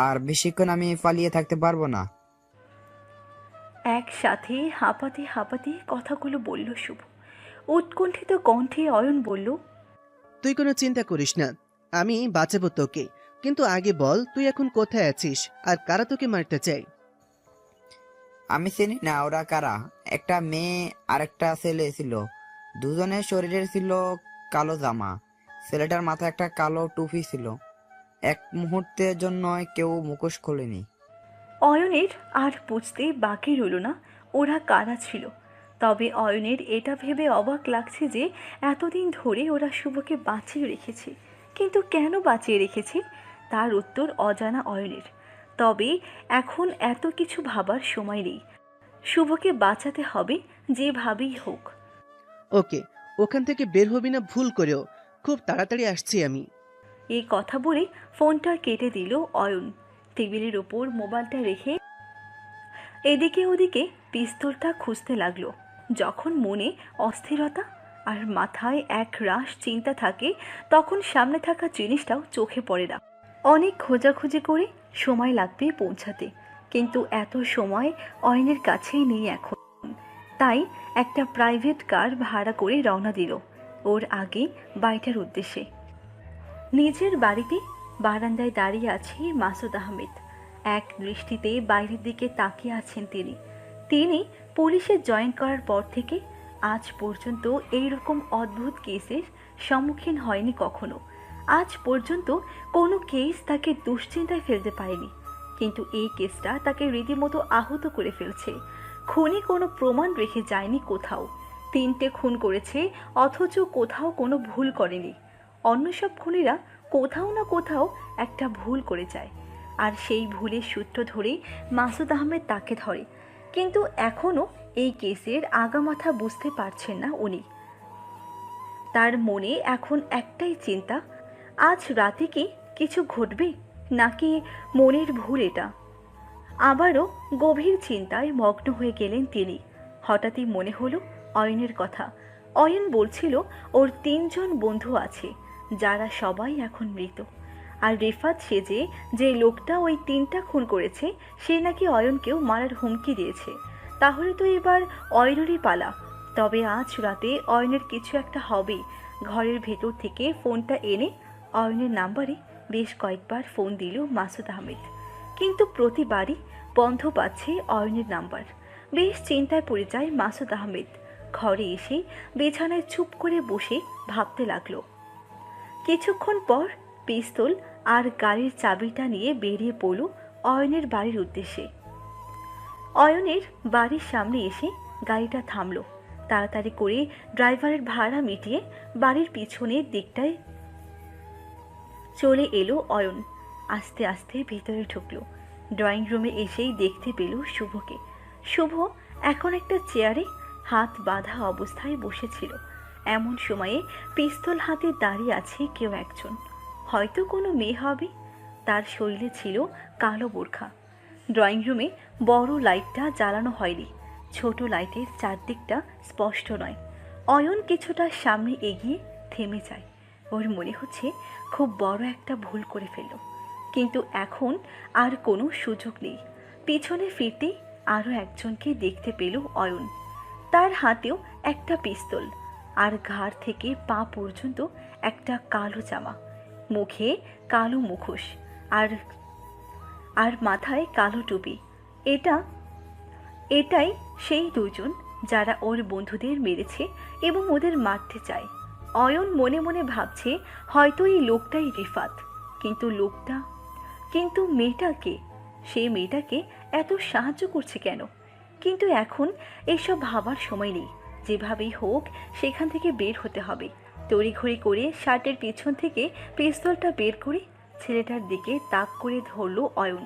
আর বেশিক্ষণ আমি পালিয়ে থাকতে পারবো না। একসাথে হাঁপাতে হাঁপাতে কথাগুলো বলল শুভ। উৎকণ্ঠিত কণ্ঠে অয়ন বলল, তুই কোনো চিন্তা করিস না, আমি বাঁচাবো তোকে। কিন্তু আগে বল, তুই এখন কোথায় আছিস আর কারা তোকে মারতে চায়? আমি চিনি না ওরা কারা। একটা মেয়ে আর একটা ছেলে ছিল। দুজনের শরীরের ছিল কালো জামা। ছেলেটার মাথায় একটা কালো টুপি ছিল। এক মুহূর্তের জন্য কেউ মুখোশ খোলেনি। অয়নের আর বুঝতে বাকি রইল না ওরা কারা ছিল। তবে অয়নের এটা ভেবে অবাক লাগছে যে এতদিন ধরে ওরা শুভকে বাঁচিয়ে রেখেছে। কিন্তু কেন বাঁচিয়ে রেখেছে তার উত্তর অজানা অয়নের। তবে এখন এত কিছু ভাবার সময় নেই। শুভকে বাঁচাতে হবে যেভাবেই হোক। ওকে, ওখান থেকে বের হবি না ভুল করেও। খুব তাড়াতাড়ি আসছি আমি। এই কথা বলে ফোনটা কেটে দিল অয়ন। টেবিলের ওপর মোবাইলটা রেখে এদিকে ওদিকে পিস্তলটা খুঁজতে লাগলো। যখন মনে অস্থিরতা আর মাথায় এক রাশ চিন্তা থাকে, তখন সামনে থাকা জিনিসটাও চোখে পড়ে না। অনেক খোঁজাখুঁজি করে সময় লাগবে পৌঁছাতে, কিন্তু এত সময় অয়নের কাছেই নেই এখন। তাই একটা প্রাইভেট কার ভাড়া করে রওনা দিল ওর আগে বাড়িটার উদ্দেশ্যে। নিজের বাড়িতে বারান্দায় দাঁড়িয়ে আছে মাসুদ আহমেদ। এক দৃষ্টিতে বাইরের দিকে তাকিয়ে আছেন তিনি পুলিশে জয়েন করার পর থেকে আজ পর্যন্ত এইরকম অদ্ভুত কেসের সম্মুখীন হয়নি কখনো। আজ পর্যন্ত কোনো কেস তাকে দুশ্চিন্তায় ফেলতে পারেনি, কিন্তু এই কেসটা তাকে রীতিমতো আহত করে ফেলছে। খুনি কোনো প্রমাণ রেখে যায়নি কোথাও। 3টে খুন করেছে, অথচ কোথাও কোনো ভুল করেনি। অন্য সব খুনিরা কোথাও না কোথাও একটা ভুল করে যায়, আর সেই ভুলের সূত্র ধরেই মাসুদ আহমেদ তাকে ধরে। কিন্তু এখনও এই কেসের আগামাথা বুঝতে পারছেন না উনি। তার মনে এখন একটাই চিন্তা, আজ রাতে কি কিছু ঘটবে, নাকি মনের ভুল এটা। আবারও গভীর চিন্তায় মগ্ন হয়ে গেলেন তিনি। হঠাৎই মনে হলো অয়নের কথা। অয়ন বলছিল ওর 3 জন বন্ধু আছে, যারা সবাই এখন মৃত। আর রিফাত সেজে যে লোকটা ওই 3টা খুন করেছে, সে নাকি অয়নকেও মারার হুমকি দিয়েছে। তাহলে তো এবার অয়নেরই পালা। তবে আজ রাতে অয়নের কিছু একটা হবে। ঘরের ভেতর থেকে ফোনটা এনে অয়নের নাম্বারে বেশ কয়েকবার ফোন দিল মাসুদ আহমেদ, কিন্তু প্রতিবারই বন্ধ পাচ্ছে অয়নের নাম্বার। বেশ চিন্তায় পড়ে যায় মাসুদ আহমেদ। ঘরে এসে বিছানায় চুপ করে বসে ভাবতে লাগলো। কিছুক্ষণ পর পিস্তল আর গাড়ির চাবিটা নিয়ে বেরিয়ে পড়ল অয়নের বাড়ির উদ্দেশ্যে। অয়নের বাড়ির সামনে এসে গাড়িটা থামলো। তাড়াতাড়ি করে ড্রাইভারের ভাড়া মিটিয়ে বাড়ির পিছনের দিকটায় চলে এলো অয়ন। আস্তে আস্তে ভেতরে ঢুকলো। ড্রয়িং রুমে এসেই দেখতে পেল শুভকে। শুভ এখন একটা চেয়ারে হাত বাঁধা অবস্থায় বসেছিল। এমন সময়ে পিস্তল হাতে দাঁড়িয়ে আছে কেউ একজন, হয়তো কোনো মেয়ে হবে। তার শরীরে ছিল কালো বোরখা। ড্রয়িং রুমে বড় লাইটটা জ্বালানো হয়নি, ছোট লাইটের চারদিকটা স্পষ্ট নয়। অয়ন কিছুটা সামনে এগিয়ে থেমে যায়। ওর মনে হচ্ছে খুব বড় একটা ভুল করে ফেলল, কিন্তু এখন আর কোনো সুযোগ নেই। পিছনে ফিরতে আরও একজনকে দেখতে পেল অয়ন। তার হাতেও একটা পিস্তল। আর ঘাড় থেকে পা পর্যন্ত একটা কালো জামা, মুখে কালো মুখোশ, আর আর মাথায় কালো টুপি। এটাই সেই দুজন যারা ওর বন্ধুদের মেরেছে এবং ওদের মারতে চায়। অয়ন মনে মনে ভাবছে হয়তো এই লোকটাই রিফাত, কিন্তু মেয়েটাকে, সে মেয়েটাকে এত সাহায্য করছে কেন? কিন্তু এখন এসব ভাবার সময় নেই, যেভাবেই হোক সেখান থেকে বের হতে হবে। তড়িঘড়ি করে শার্টের পিছন থেকে পিস্তলটা বের করে ছেলেটার দিকে তাক করে ধরল অয়ন।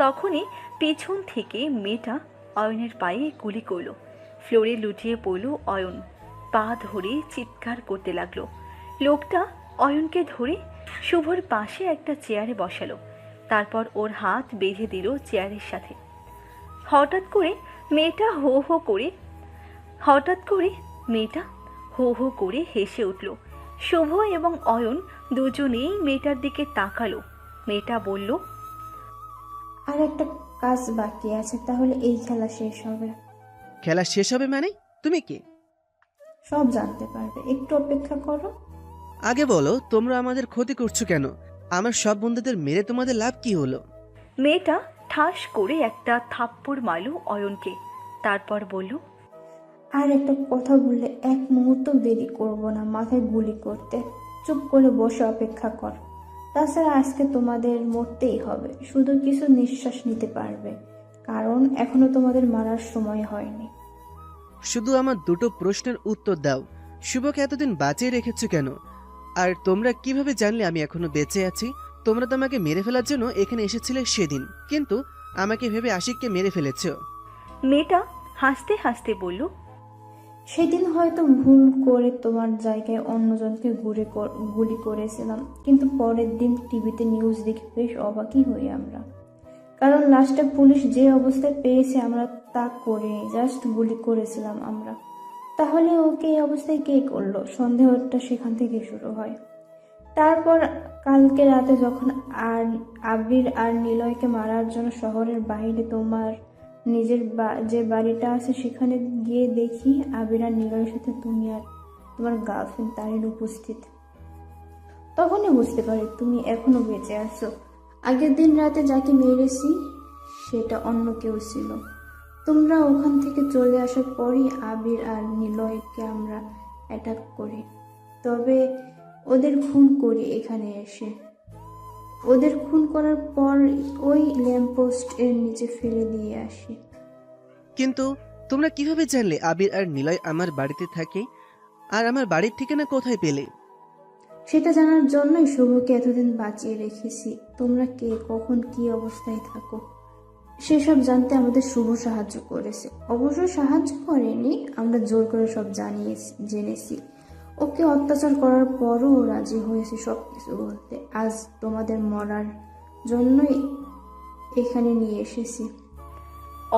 তখনই পিছন থেকে মেয়েটা অয়নের পায়ে গুলি করল। ফ্লোরে লুটিয়ে পড়ল অয়ন, পা ধরে চিৎকার করতে লাগলো। লোকটা অয়নকে ধরে শুভর পাশে একটা চেয়ারে বসালো, তারপর ওর হাত বেঁধে দিল চেয়ারের সাথে। হঠাৎ করে মেয়েটা হো হো করে হেসে উঠল। শুভ এবং অয়ন দুজনেই মেয়েটার দিকে তাকালো। মেয়েটা বলল, আর একটা কাজ বাকি আছে, তাহলে এই খেলা শেষ হবে। খেলা শেষ হবে মানে? তুমি কে? সব জানতে পারবে, একটু অপেক্ষা করো। আগে বলো, তোমরা আমাদের ক্ষতি করছো কেন? আমার সব বন্ধুদের মেরে তোমাদের লাভ কি হলো? মেয়েটা ঠাস করে একটা থাপ্পড় মারল অয়নকে, তারপর বলল, আর একটা কথা বললে এক মুহূর্ত দেরি করব না মাথায় গুলি করতে। চুপ করে বসে অপেক্ষা কর। তাছাড়া আজকে তোমাদের মরতেই হবে, শুধু কিছু নিঃশ্বাস নিতে পারবে, কারণ এখনো তোমাদের মারার সময় হয়নি। শুধু আমার দুটো প্রশ্নের উত্তর দাও। শুভকে এতদিন বাঁচিয়ে রেখেছো কেন? আর তোমরা কিভাবে জানলে আমি এখনো বেঁচে আছি? তোমরা তো আমাকে মেরে ফেলার জন্য এখানে এসেছিলে সেদিন, কিন্তু আমাকে ভেবে আশিককে মেরে ফেলেছো। মেয়েটা হাসতে হাসতে বলল, সেদিন হয়তো ভুল করে তোমার জায়গায় অন্যজনকে গুলি করেছিলাম, কিন্তু পরের দিন টিভিতে নিউজ দেখে বেশ অবাকই হই আমরা, কারণ লাস্টে পুলিশ যে অবস্থায় পেয়েছে আমরা তা করে জাস্ট গুলি করেছিলাম আমরা। তাহলে ওকে এই অবস্থায় কে করলো? সন্দেহটা সেখান থেকে শুরু হয়। তারপর কালকে রাতে যখন আবির আর নিলয়কে মারার জন্য শহরের বাইরে তোমার নিজের যে বাড়িটা আছে সেখানে গিয়ে দেখি আবির আর নিলয়ের সাথে তুমি আর তোমার গার্লফ্রেন্ড তারিন উপস্থিত। তখনই বুঝতে পারি তুমি এখনো বেঁচে আছো। আগের দিন রাতে যাকে মেরেছি সেটা অন্য কেউ ছিল। তোমরা ওখান থেকে চলে আসার পরই আবির আর নিলয়কে আমরা অ্যাটাক করি, তবে ওদের খুন করি এখানে এসে। ওদের খুন করার পর ওই ল্যাম্পপোস্ট এর নিচে ফেলে দিয়ে আসি। কিন্তু তোমরা কিভাবে জানলে আবির আর নিলয় আমার বাড়িতে থাকে? আর আমার বাড়ির ঠিকানা কোথায় পেলে? সেটা জানার জন্যই শুভকে এতদিন বাঁচিয়ে রেখেছি। তোমরা কে, কখন, কি অবস্থায় থাকো সেসব জানতে আমাদের শুভ সাহায্য করেছে। অবশ্য সাহায্য করেনি, আমরা জোর করে সব জেনেছি। ওকে অত্যাচার করার পরও রাজি হয়েছে সবকিছু বলতে। আজ তোমাদের মরার জন্যই এখানে নিয়ে এসেছি।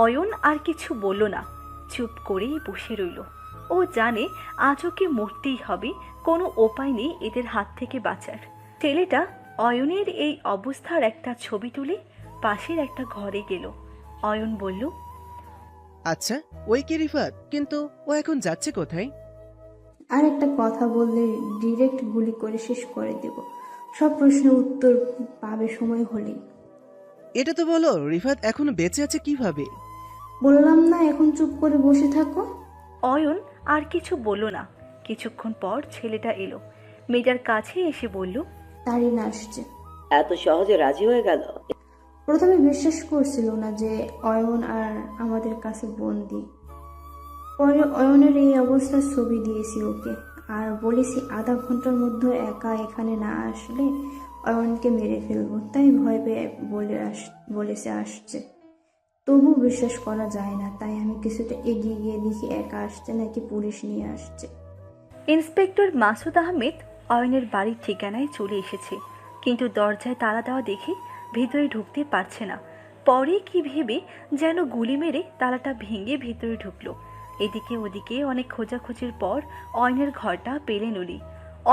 অয়ন আর কিছু বলল না, চুপ করেই বসে রইল। ও জানে আজ ওকে মরতেই হবে, কোনো উপায় নেই এদের হাত থেকে বাঁচার। ছেলেটা অয়নের এই অবস্থার একটা ছবি তুলে পাশের একটা ঘরে গেল। অয়ন বলল, আচ্ছা, ওই কি রিফাত? কিন্তু ও এখন যাচ্ছে কোথায়? আর একটা কথা বললে ডিরেক্ট গুলি করে শেষ করে দেব। সব প্রশ্নের উত্তর পাবে সময় হলেই। এটা তো বলো, রিফাত এখনো বেঁচে আছে কিভাবে? বললাম না এখন চুপ করে বসে থাকো। অয়ন আর কিছু বলল না। কিছুক্ষণ পর ছেলেটা এলো, মেয়েটার কাছে এসে বলল, তারিন আসছে। এত সহজে রাজি হয়ে গেল? প্রথমে বিশ্বাস করছিল না যে অয়ন আর আমাদের কাছে বন্দি। পরে অয়নের এই অবস্থার ছবি দিয়েছি ওকে, আর বলেছি আধা ঘন্টার মধ্যে একা এখানে না আসলে অয়নকে মেরে ফেলবো। তাই ভয় পেয়ে বলেছে আসছে। তবু বিশ্বাস করা যায় না, তাই আমি কিছুটা এগিয়ে গিয়ে দেখি একা আসছে নাকি পুলিশ নিয়ে আসছে। ইন্সপেক্টর মাসুদ আহমেদ অয়নের বাড়ির ঠিকানায় চলে এসেছে, কিন্তু দরজায় তালা দেওয়া দেখে ভেতরে ঢুকতে পারছে না। পরে কি ভেবে যেন গুলি মেরে তালাটা ভেঙে ভেতরে ঢুকলো। এদিকে ওদিকে অনেক খোঁজাখুঁজির পর অয়নের ঘরটা পেলেন উনি।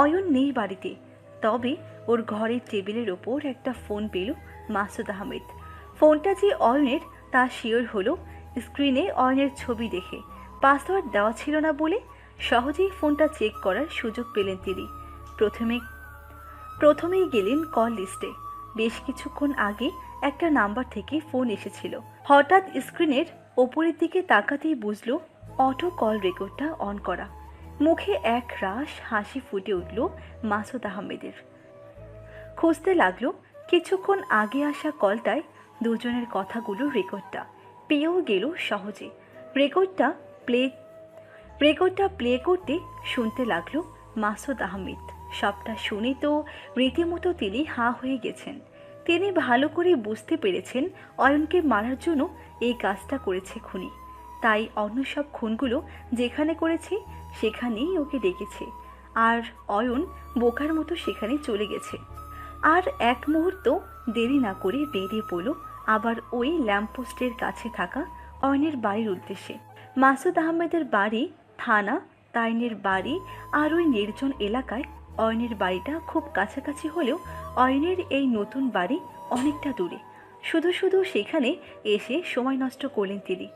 অয়ন নেই বাড়িতে, তবে ওর ঘরের টেবিলের ওপর একটা ফোন পেল মাসুদ আহমেদ। ফোনটা যে অয়নের তা শিওর হলো স্ক্রিনে অয়নের ছবি দেখে। পাসওয়ার্ড দেওয়া ছিল না বলে সহজেই ফোনটা চেক করার সুযোগ পেলেন তিনি। প্রথমেই গেলেন কল লিস্টে। বেশ কিছুক্ষণ আগে একটা নাম্বার থেকে ফোন এসেছিল। হঠাৎ স্ক্রিনের ওপরের দিকে তাকাতেই বুঝল অটো কল রেকর্ডটা অন করা। মুখে এক রাশ হাসি ফুটে উঠল মাসুদ আহমেদের। খুঁজতে লাগলো কিছুক্ষণ আগে আসা কলটায় দুজনের কথাগুলো রেকর্ডটা পেয়েও গেল সহজে। রেকর্ডটা প্লে করতে শুনতে লাগলো মাসুদ আহমেদ। সবটা শুনে তো রীতিমতো তিনি হাঁ হয়ে গেছেন। তিনি ভালো করে বুঝতে পেরেছেন অয়নকে মারার জন্য এই কাজটা করেছে খুনি। তাই অন্য সব খুনগুলো যেখানে করেছে সেখানেই ওকে ডেকেছে, আর অয়ন বোকার মতো সেখানে চলে গেছে। আর এক মুহূর্ত দেরি না করে বেরিয়ে পড়ল আবার ওই ল্যাম্পপোস্টের কাছে থাকা অয়নের বাড়ির উদ্দেশ্যে। মাসুদ আহমেদের বাড়ি থানা, তাইনের বাড়ি আর ওই নির্জন এলাকায় অয়নের বাড়িটা খুব কাছাকাছি হলেও অয়নের এই নতুন বাড়ি অনেকটা দূরে। শুধু শুধু সেখানে এসে সময় নষ্ট করলেন তিনি।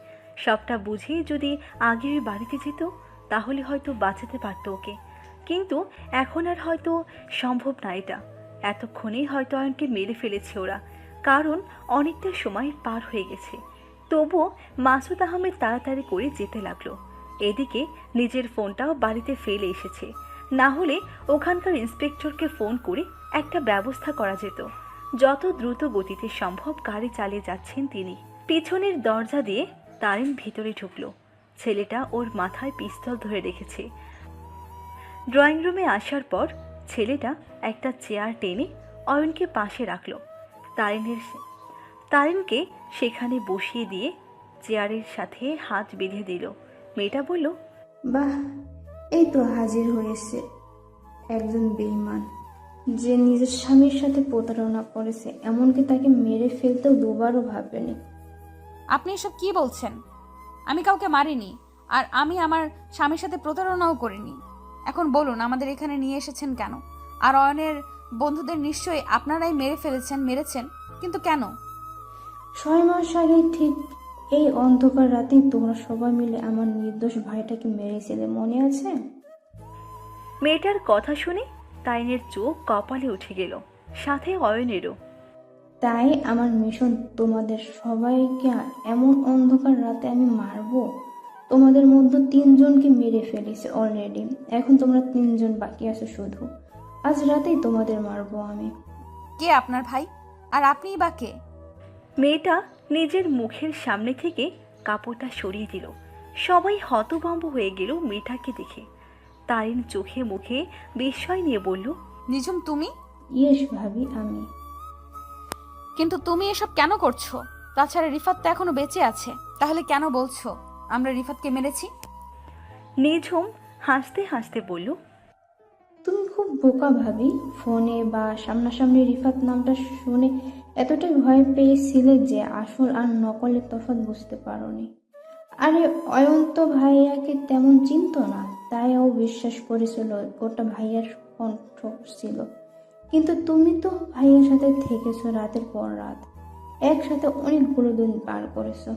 সবটা বুঝে যদি আগে ওই বাড়িতে যেত তাহলে হয়তো বাঁচাতে পারত ওকে, কিন্তু এখন আর হয়তো সম্ভব না এটা। এতক্ষণেই হয়তো অয়নকে মেরে ফেলেছে ওরা, কারণ অনেকটা সময় পার হয়ে গেছে। তবুও মাসুদ আহমেদ তাড়াতাড়ি করে যেতে লাগলো। এদিকে নিজের ফোনটাও বাড়িতে ফেলে এসেছে, না হলে ওখানকার ইন্সপেক্টরকে ফোন করে একটা ব্যবস্থা করা যেত। যত দ্রুত গতিতে সম্ভব গাড়ি চালিয়ে যাচ্ছেন তিনি। পিছনের দরজা দিয়ে তারিন ভিতরে ঢুকলো। ছেলেটা ওর মাথায় পিস্তল ধরে রেখেছে। ড্রয়িং রুমে আসার পর ছেলেটা একটা চেয়ার টেনে অয়নকে পাশে রাখলো। তারিনকে সেখানে বসিয়ে দিয়ে চেয়ারের সাথে হাত বেঁধে দিল। মেয়েটা বলল, বাহ, এই তো হাজির হয়েছে একজন বেঈমান, যে নিজের স্বামীর সাথে প্রতারণা করেছে, এমনকি তাকে মেরে ফেলতেও দুবারও ভাবেনি। আপনি এসব কি বলছেন? আমি কাউকে মারিনি, আর আমি আমার স্বামীর সাথে প্রতারণাও করিনি। এখন বলুন, আমাদের এখানে নিয়ে এসেছেন কেন? আর অয়নের বন্ধুদের নিশ্চয়ই আপনারাই মেরেছেন, কিন্তু কেন? 6 মাস আগে ঠিক এই অন্ধকার রাতেই তোমরা সবাই মিলে আমার নির্দোষ ভাইটাকে মেরেছিলে, মনে আছে? মেয়েটার কথা শুনে তাইনের চোখ কপালে উঠে গেল, সাথে অয়নেরও। তাই আমার মিশন তোমাদের সবাইকে এমন অন্ধকার রাতে আমি মারবো। তোমাদের মধ্যে 3 জনকে মেরে ফেলেছে অলরেডি, এখন তোমরা 3 জন বাকি আছো শুধু। আজ রাতেই তোমাদের মারবো আমি। কে আপনার ভাই, আর আপনিই বা কে? মেয়েটা নিজের মুখের সামনে থেকে কাপড়টা সরিয়ে দিল। সবাই হতভম্ব হয়ে গেল মেয়েটাকে দেখে। তারিন চোখে মুখে বিস্ময় নিয়ে বলল, নিঝুম তুমি? ইয়েস ভাবি, আমি। কিন্তু তুমি এসব কেন করছো? তাছাড়া রিফাত তো এখনো বেঁচে আছে, তাহলে কেন বলছো আমরা রিফাতকে মেরেছি? নিঝুম হাসতে হাসতে বলল, তুমি খুব বোকা ভাবি। ফোনে বা সামনাসামনি রিফাত নামটা শুনে এতটাই ভয় পেয়েছিলে যে আসল আর নকলের তফাৎ বুঝতে পারোনি। আরে অয়ন তো ভাইয়াকে তেমন চিনতো না, তাই ও বিশ্বাস করেছিল ওটা ভাইয়ার কণ্ঠ ছিল। কিন্তু তুমি তো ভাইয়ার সাথে থেকেছো রাতের পর রাত, একসাথে অনেকগুলো দিন পার করেছো,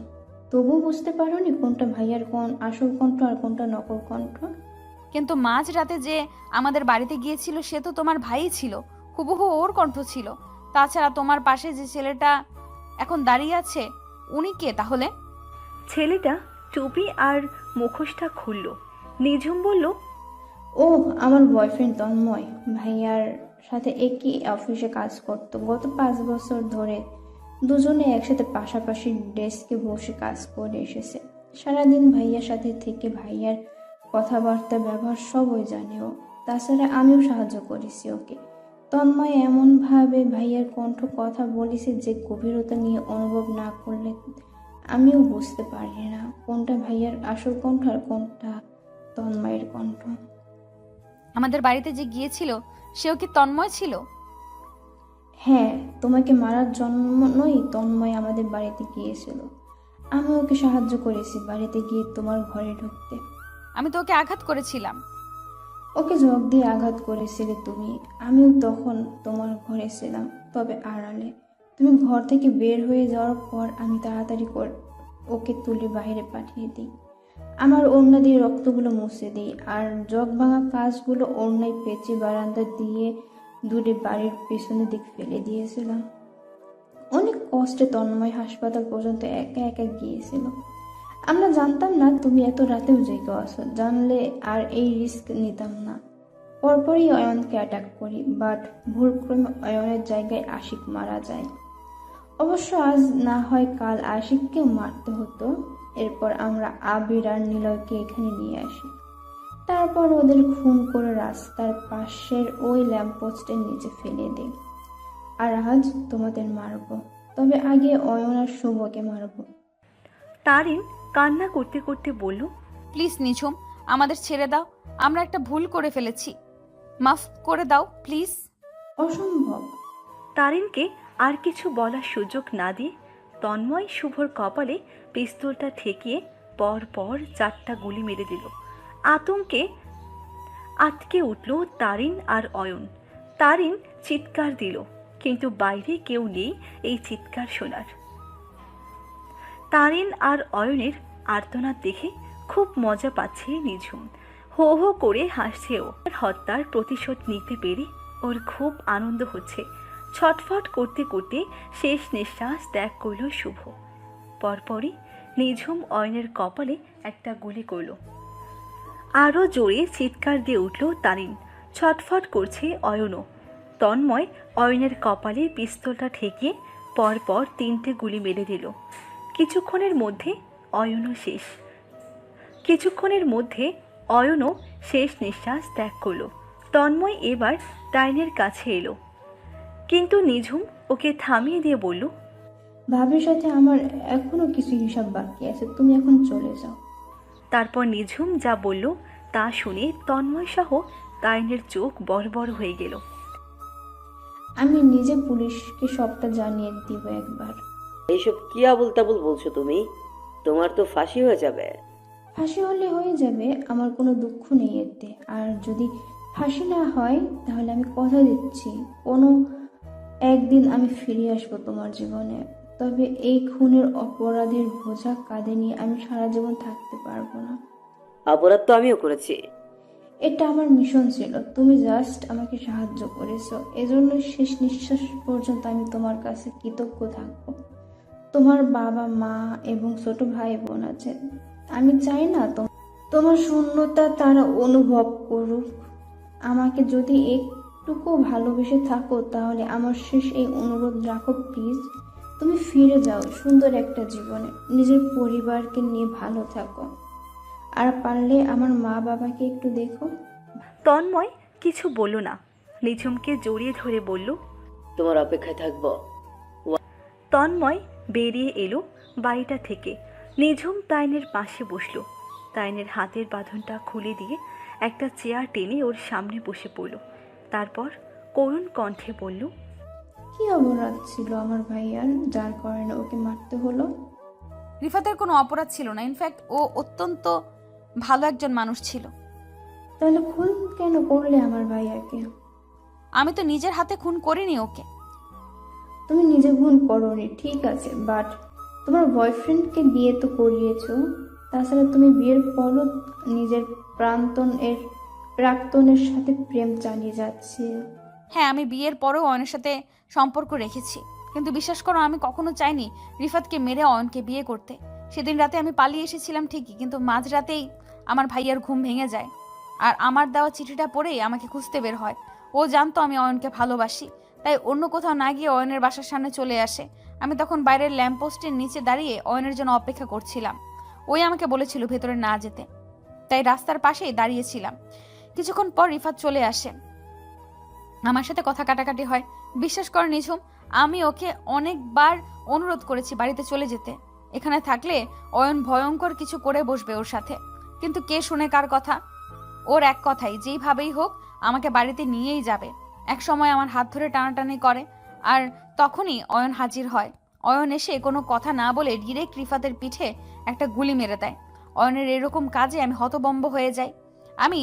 তবু বুঝতে পারোনি কোনটা ভাইয়ার আসল কণ্ঠ আর কোনটা নকল কণ্ঠ। কিন্তু মাঝ রাতে যে আমাদের বাড়িতে গিয়েছিল সে তো তোমার ভাই ছিল, হুবহু ওর কণ্ঠ ছিল। তাছাড়া তোমার পাশে যে ছেলেটা এখন দাঁড়িয়ে আছে উনি কে তাহলে? ছেলেটা টুপি আর মুখোশটা খুলল। নিঝুম বলল, ও আমার বয়ফ্রেন্ড তন্ময়। ভাইয়ার সাথে একই অফিসে কাজ করতো গত 5 বছর ধরে। দুজনে একসাথে পাশাপাশি ডেস্কে বসে কাজ করে এসেছে। সারাদিন ভাইয়ার সাথে থেকে ভাইয়ার কথাবার্তা ব্যবহার সবই জানে ও। তাছাড়া আমিও সাহায্য করেছি ওকে। তন্ময় এমনভাবে ভাইয়ার কণ্ঠ কথা বলেছে যে গভীরতা নিয়ে অনুভব না করলে আমিও বুঝতে পারি না কোনটা ভাইয়ার আসল কণ্ঠ আর কোনটা তন্ময়ের কণ্ঠ। আমাদের বাড়িতে যে গিয়েছিল সেও কি তন্ময় ছিল? হ্যাঁ, তোমাকে মারার জন্যই তন্ময় আমাদের বাড়িতে গিয়েছিল। আমি ওকে সাহায্য করেছি বাড়িতে গিয়ে তোমার ঘরে ঢুকতে। আমি তো ওকে আঘাত করেছিলাম। ওকে জগ দিয়ে আঘাত করেছিলে তুমি। আমিও তখন তোমার ঘরে ছিলাম, তবে আড়ালে। তুমি ঘর থেকে বের হয়ে যাওয়ার পর আমি তাড়াতাড়ি করে ওকে তুলে বাইরে পাঠিয়ে দিই। আমার ওড়না দিয়ে রক্তগুলো মুছে দিই আর জগ ভাঙা কাঁচগুলো ওড়নায় পেঁচে বারান্দা দিয়ে দূরে বাড়ির পেছনের দিক ফেলে দিয়েছিলাম। অনেক কষ্টে তন্ময় হাসপাতাল পর্যন্ত একা একা গিয়েছিল। আমরা জানতাম না তুমি এত রাতেও জেগে আছো, জানলে আর এই রিস্ক নিতাম না। পরপরই অয়নকে অ্যাটাক করি, বাট ভুলক্রমে অয়নের জায়গায় আশিক মারা যায়। অবশ্য আজ না হয় কাল আশিককেও মারতে হতো। এরপর আমরা আবির আর নিলয়কে এখানে নিয়ে আসি। তারপর ওদের খুন করে রাস্তার পাশের ওই ল্যাম্পপোস্টের নিচে ফেলে দিই। আর আজ তোমাদের মারবো, তবে আগে অয়ন আর শুভকে মারবো। তারিন কান্না করতে করতে বলল, প্লিজ নিঝুম, আমাদের ছেড়ে দাও। আমরা একটা ভুল করে ফেলেছি, মাফ করে দাও প্লিজ। অসম্ভব। তারিনকে আর কিছু বলার সুযোগ না দিয়ে তন্ময় শুভর কপালে পিস্তলটা ঠেকিয়ে পর পর 4টা গুলি মেরে দিল। আতঙ্কে আটকে উঠল তারিন আর অয়ন। তারিন চিৎকার দিল, কিন্তু বাইরে কেউ নেই এই চিৎকার শোনার। তারিন আর অয়নের আর্তনাদ দেখে খুব মজা পাচ্ছে নিঝুম। হো হো করে হাসছে ও। হত্যার প্রতিশোধ নিতে পেরে ওর খুব আনন্দ হচ্ছে। ছটফট করতে করতে শেষ নিঃশ্বাস ত্যাগ করল শুভ। পরপরই নিঝুম অয়নের কপালে একটা গুলি করল। আরও জোরে চিৎকার দিয়ে উঠল তারিন। ছটফট করছে অয়নও। তন্ময় অয়নের কপালে পিস্তলটা ঠেকিয়ে পরপর 3টে গুলি মেরে দিল। কিছুক্ষণের মধ্যে অয়নও শেষ নিঃশ্বাস ত্যাগ করল। তন্ময় এবার তারিনের কাছে এলো, কিন্তু নিঝুম ওকে থামিয়ে দিয়ে বলল, ভাবির সাথে আমার এখনো কিছু হিসাব বাকি আছে, তুমি এখন চলে যাও। তারপর নিঝুম যা বলল তা শুনে তন্ময় সহ তারিনের চোখ বড় বড় হয়ে গেল। আমি নিজে পুলিশকে সবটা জানিয়ে দিব একবার। এইসব কি আবল তাবল বলছো তুমি? তোমার তো ফাঁসি হয়ে যাবে। ফাঁসি হলে হয়ে যাবে, আমার কোনো দুঃখ নেই এতে। আর যদি ফাঁসি না হয় তাহলে আমি কথা দিচ্ছি কোনো একদিন আমি ফিরে আসবো তোমার জীবনে। তবে এই খুনের অপরাধের বোঝা কাঁধে নিয়ে আমি সারা জীবন থাকতে পারবো না। অপরাধ তো আমিও করেছি। এটা আমার মিশন ছিল, তুমি জাস্ট আমাকে সাহায্য করেছো। এজন্য শেষ নিঃশ্বাস পর্যন্ত আমি তোমার কাছে কৃতজ্ঞ থাকবো। তোমার বাবা মা এবং ছোট ভাই বোন আছে, আমি চাই না তোমার শূন্যতা তারা অনুভব করুক। আমাকে যদি একটুকু ভালোবেসে থাকো তাহলে আমার শেষ এই অনুরোধ রাখো, প্লিজ। তুমি ফিরে যাও সুন্দর একটা জীবনে, নিজের পরিবারকে নিয়ে ভালো থাকো। আর পারলে আমার মা বাবাকে একটু দেখো। তন্ময় কিছু বলল না, নিঝুমকে জড়িয়ে ধরে বলল, তোমার অপেক্ষায় থাকবো। তন্ময় বেরিয়ে এলো বাড়িটা থেকে। নিঝুম তাইনের পাশে বসলো। তাইনের হাতের বাঁধনটা খুলে দিয়ে একটা চেয়ার টেনে ওর সামনে বসে পড়ল। তারপর করুণ কণ্ঠে বলল, কি অপরাধ ছিল আমার ভাইয়ার যার কারণে ওকে মারতে হলো? রিফাতের কোনো অপরাধ ছিল না, ইনফ্যাক্ট ও অত্যন্ত ভালো একজন মানুষ ছিল। তাহলে খুন কেন করলে আমার ভাইয়াকে? আমি তো নিজের হাতে খুন করিনি ওকে। তুমি নিজে খুন করোনি ঠিক আছে, বাট তোমার বয়ফ্রেন্ডকে বিয়ে তো করিয়েছো। তাছাড়া তুমি বিয়ের পরও নিজের প্রাক্তনের সাথে প্রেম চালিয়ে যাচ্ছে। হ্যাঁ, আমি বিয়ের পরেও অয়নের সাথে সম্পর্ক রেখেছি, কিন্তু বিশ্বাস করো আমি কখনো চাইনি রিফাতকে মেরে অয়নকে বিয়ে করতে। সেদিন রাতে আমি পালিয়ে এসেছিলাম ঠিকই, কিন্তু মাঝরাতেই আমার ভাইয়ার ঘুম ভেঙে যায় আর আমার দেওয়া চিঠিটা পড়েই আমাকে খুঁজতে বের হয়। ও জানতো আমি অয়নকে ভালোবাসি, তাই অন্য কোথাও না গিয়ে অয়নের বাসার সামনে চলে আসে। আমি তখন বাইরের ল্যাম্পপোস্টের নিচে দাঁড়িয়ে অয়নের জন্য অপেক্ষা করছিলাম। ওই আমাকে বলেছিল ভেতরে না যেতে, তাই রাস্তার পাশেই দাঁড়িয়েছিলাম। কিছুক্ষণ পর রিফাত চলে আসে, আমার সাথে কথা কাটাকাটি হয়। বিশ্বাস কর নিঝুম, আমি ওকে অনেকবার অনুরোধ করেছি বাড়িতে চলে যেতে। এখানে থাকলে অয়ন ভয়ঙ্কর কিছু করে বসবে ওর সাথে, কিন্তু কে শুনে কার কথা? ওর এক কথাই, যেইভাবেই হোক আমাকে বাড়িতে নিয়েই যাবে। এক সময় আমার হাত ধরে টানাটানি করে, আর তখনই অয়ন হাজির হয়। অয়ন এসে কোনো কথা না বলে ডিরেক্ট রিফাতের পিঠে একটা গুলি মেরে দেয়। অয়নের এরকম কাজে আমি হতবম্ব হয়ে যাই। আমি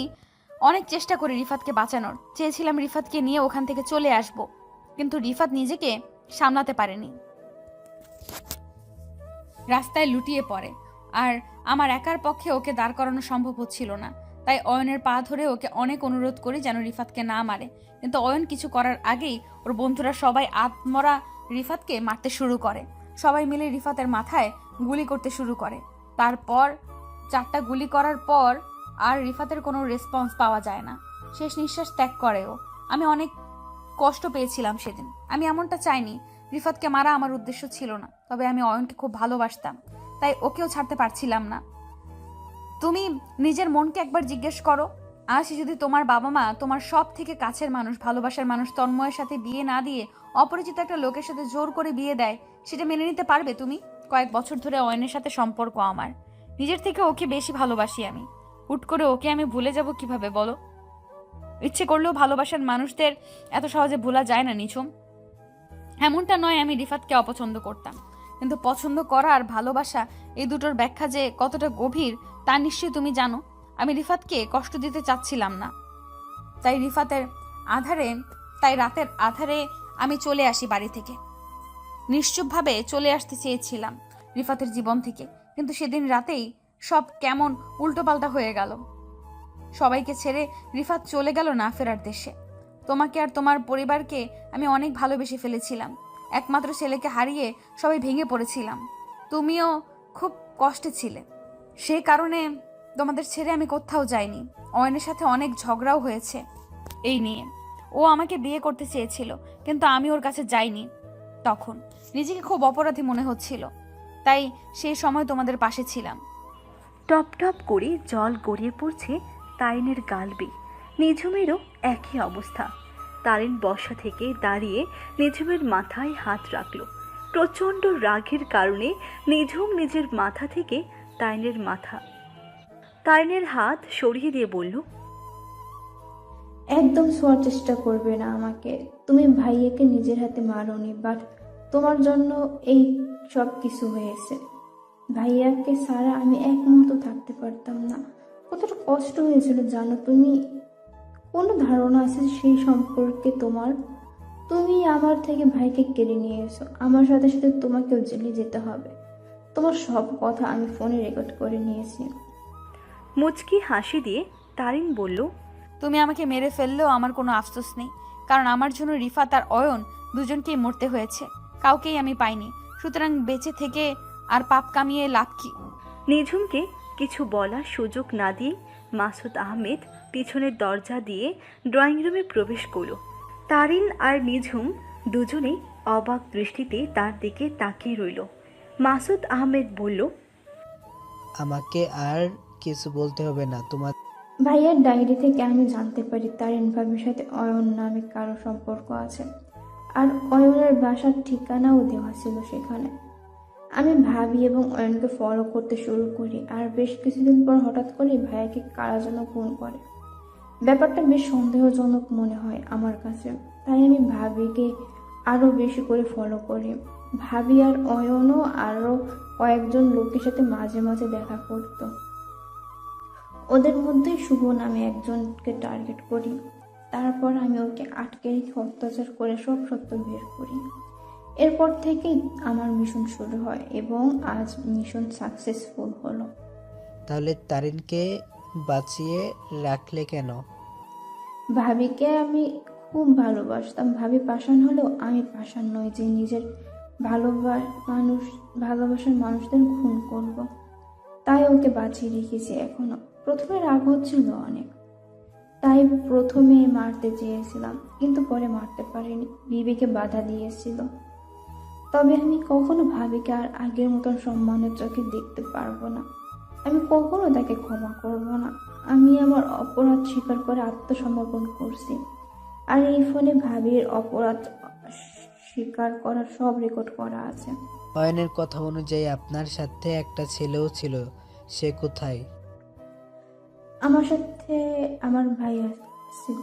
অনেক চেষ্টা করি রিফাতকে বাঁচানোর, চেয়েছিলাম রিফাতকে নিয়ে ওখান থেকে চলে আসব, কিন্তু রিফাত নিজেকে সামলাতে পারেনি, রাস্তায় লুটিয়ে পড়ে আর আমার একার পক্ষে ওকে দাঁড় করানো সম্ভব হচ্ছিল না। তাই অয়নের পা ধরে ওকে অনেক অনুরোধ করি যেন রিফাতকে না মারে, কিন্তু অয়ন কিছু করার আগেই ওর বন্ধুরা সবাই আত্মরা রিফাতকে মারতে শুরু করে। সবাই মিলে রিফাতের মাথায় গুলি করতে শুরু করে। তারপর 4টা গুলি করার পর আর রিফাতের কোনো রেসপন্স পাওয়া যায় না, শেষ নিঃশ্বাস ত্যাগ করে ও। আমি অনেক কষ্ট পেয়েছিলাম সেদিন। আমি এমনটা চাইনি, রিফাতকে মারা আমার উদ্দেশ্য ছিল না, তবে আমি অয়নকে খুব ভালোবাসতাম, তাই ওকেও ছাড়তে পারছিলাম না। তুমি নিজের মনকে একবার জিজ্ঞেস করো, আজ যদি তোমার বাবা মা তোমার সব থেকে কাছের মানুষ, ভালোবাসার মানুষ তন্ময়ের সাথে বিয়ে না দিয়ে অপরিচিত একটা লোকের সাথে জোর করে বিয়ে দেয়, সেটা মেনে নিতে পারবে তুমি? কয়েক বছর ধরে অয়নের সাথে সম্পর্ক আমার, নিজের থেকে ওকে বেশি ভালোবাসি আমি। হুট করে ওকে আমি ভুলে যাব কিভাবে বলো? ইচ্ছে করলেও ভালোবাসার মানুষদের এত সহজে ভোলা যায় না নিঝুম। এমনটা নয় আমি রিফাতকে অপছন্দ করতাম, কিন্তু পছন্দ করা আর ভালোবাসা এই দুটোর ব্যাখ্যা যে কতটা গভীর তা নিশ্চয়ই তুমি জানো। আমি রিফাতকে কষ্ট দিতে চাচ্ছিলাম না, তাই রাতের আধারে আমি চলে আসি বাড়ি থেকে। নিশ্চুপভাবে চলে আসতে চেয়েছিলাম রিফাতের জীবন থেকে, কিন্তু সেদিন রাতেই সব কেমন উল্টোপাল্টা হয়ে গেল। সবাইকে ছেড়ে রিফাত চলে গেল না ফেরার দেশে। তোমাকে আর তোমার পরিবারকে আমি অনেক ভালোবেসে ফেলেছিলাম। একমাত্র ছেলেকে হারিয়ে সবাই ভেঙে পড়েছিলাম। তুমিও খুব কষ্টে ছিলে, সেই কারণে তোমাদের ছেড়ে আমি কোথাও যাইনি। অয়নের সাথে অনেক ঝগড়াও হয়েছে এই নিয়ে। ও আমাকে বিয়ে করতে চেয়েছিল, কিন্তু আমি ওর কাছে যাইনি। তখন নিজেকে খুব অপরাধী মনে হচ্ছিল, তাই সেই সময় তোমাদের পাশে ছিলাম। টপ টপ করে জল গড়িয়ে পড়ছে তারিনের গাল বেয়ে। নিঝুমেরও একই অবস্থা। তারিন বসা থেকে দাঁড়িয়ে নিঝুমের মাথায় হাত রাখল। প্রচণ্ড রাগের কারণে নিঝুম নিজের মাথা থেকে তারিনের হাত সরিয়ে দিয়ে বলল, একদম শোয়ার চেষ্টা করবে না আমাকে। তুমি ভাইয়াকে নিজের হাতে মারোনি, বাট তোমার জন্য এই সব কিছু হয়েছে। ভাইয়াকে ছাড়া আমি এক মুহূর্ত থাকতে পারতাম না। কতটা কষ্ট হয়েছিল জানো তুমি? কোনো ধারণা আছে সেই সম্পর্কে তোমার? তুমি আমার থেকে ভাইকে কেড়ে নিয়ে এসো, আমার সাথে সাথে তোমাকেও জেলে যেতে হবে। তোমার সব কথা আমি ফোনে রেকর্ড করে নিয়েছি। মুচকি হাসি দিয়ে তারিন বলল, তুমি আমাকে মেরে ফেললেও আমার কোনো আফসোস নেই, কারণ আমার জন্য রিফাত আর অয়ন দুজনকেই মরতে হয়েছে, কাউকেই আমি পাইনি। সুতরাং বেঁচে থেকে আর পাপ কামিয়ে লাভ কি? নিঝুমকে কিছু বলার সুযোগ না দিয়ে মাসুদ আহমেদ পিছনের দরজা দিয়ে ড্রয়িং রুমে প্রবেশ করল। তারিন আর নিঝুম দুজনেই অবাক দৃষ্টিতে তার দিকে তাকিয়ে রইল। মাসুদ আহমেদ বলল, আমাকে আর কিছু বলতে হবে না। তোমার ভাইয়ার ডায়েরি থেকে আমি জানতে পারি তারিন ভাবির সাথে অয়ন নামে কারো সম্পর্ক আছে, আর অয়নের বাসার ঠিকানাও দেওয়া ছিল সেখানে। আমি ভাবি এবং অয়নকে ফলো করতে শুরু করি, আর বেশ কিছুদিন পর হঠাৎ করে ভাইয়াকে কারা যেন ফোন করে। ব্যাপারটা বেশ সন্দেহজনক মনে হয় আমার কাছে, তাই আমি ভাবিকে আরও বেশি করে ফলো করি। ভাবি আর অয়নও আরও কয়েকজন লোকের সাথে মাঝে মাঝে দেখা করত। ওদের মধ্যে শুভ নামে একজনকে টার্গেট করি। তারপর আমি ওকে আটকে রেখে অত্যাচার করে সব সত্য বের করি। এরপর থেকেই আমার মিশন শুরু হয় এবং আজ মিশন সাকসেসফুল হলো। তাহলে তারিনকে বাঁচিয়ে রাখলে কেন? ভাবিকে আমি খুব ভালোবাসতাম। ভাবি পাষাণ হলেও আমি পাষাণ নই যে নিজের ভালোবাসার মানুষদের খুন করব। তাই ওকে বাঁচিয়ে রেখেছি এখনো। প্রথমে রাগ হচ্ছিল অনেক, তাই প্রথমে মারতে চেয়েছিলাম, কিন্তু পরে মারতে পারিনি, বিবেকে বাধা দিয়েছিল। তবে আমি কখনো ভাবিকে আর আগের মতন সম্মানের চোখে দেখতে পারবো না। আমি কখনো তাকে ক্ষমা করব না। আমি আমার অপরাধ স্বীকার করে আত্মসমর্পণ করছি, আর এই ফোনে ভাবির অপরাধ স্বীকার করার সব রেকর্ড করা আছে। অয়নের কথা অনুযায়ী আপনার সাথে একটা ছেলেও ছিল, সে কোথায়? আমার সাথে আমার ভাই আসছিল।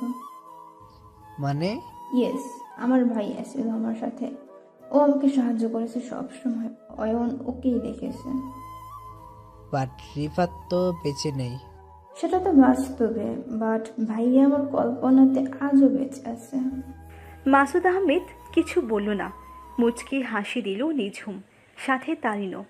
মানে? ইয়েস, আমার ভাই আসছিল আমার সাথে। ও আমাকে সাহায্য করেছে সব সময়। অয়ন ওকেই দেখেছে। বাট রিফাত তো বেঁচে নেই। সেটা তো বাস্তবে, বাট ভাইয়া আমার কল্পনাতে আজও বেঁচে আছে। মাসুদ আহমেদ কিছু বলল না। মুচকি হাসি দিল নিঝুম, সাথে তারিনও।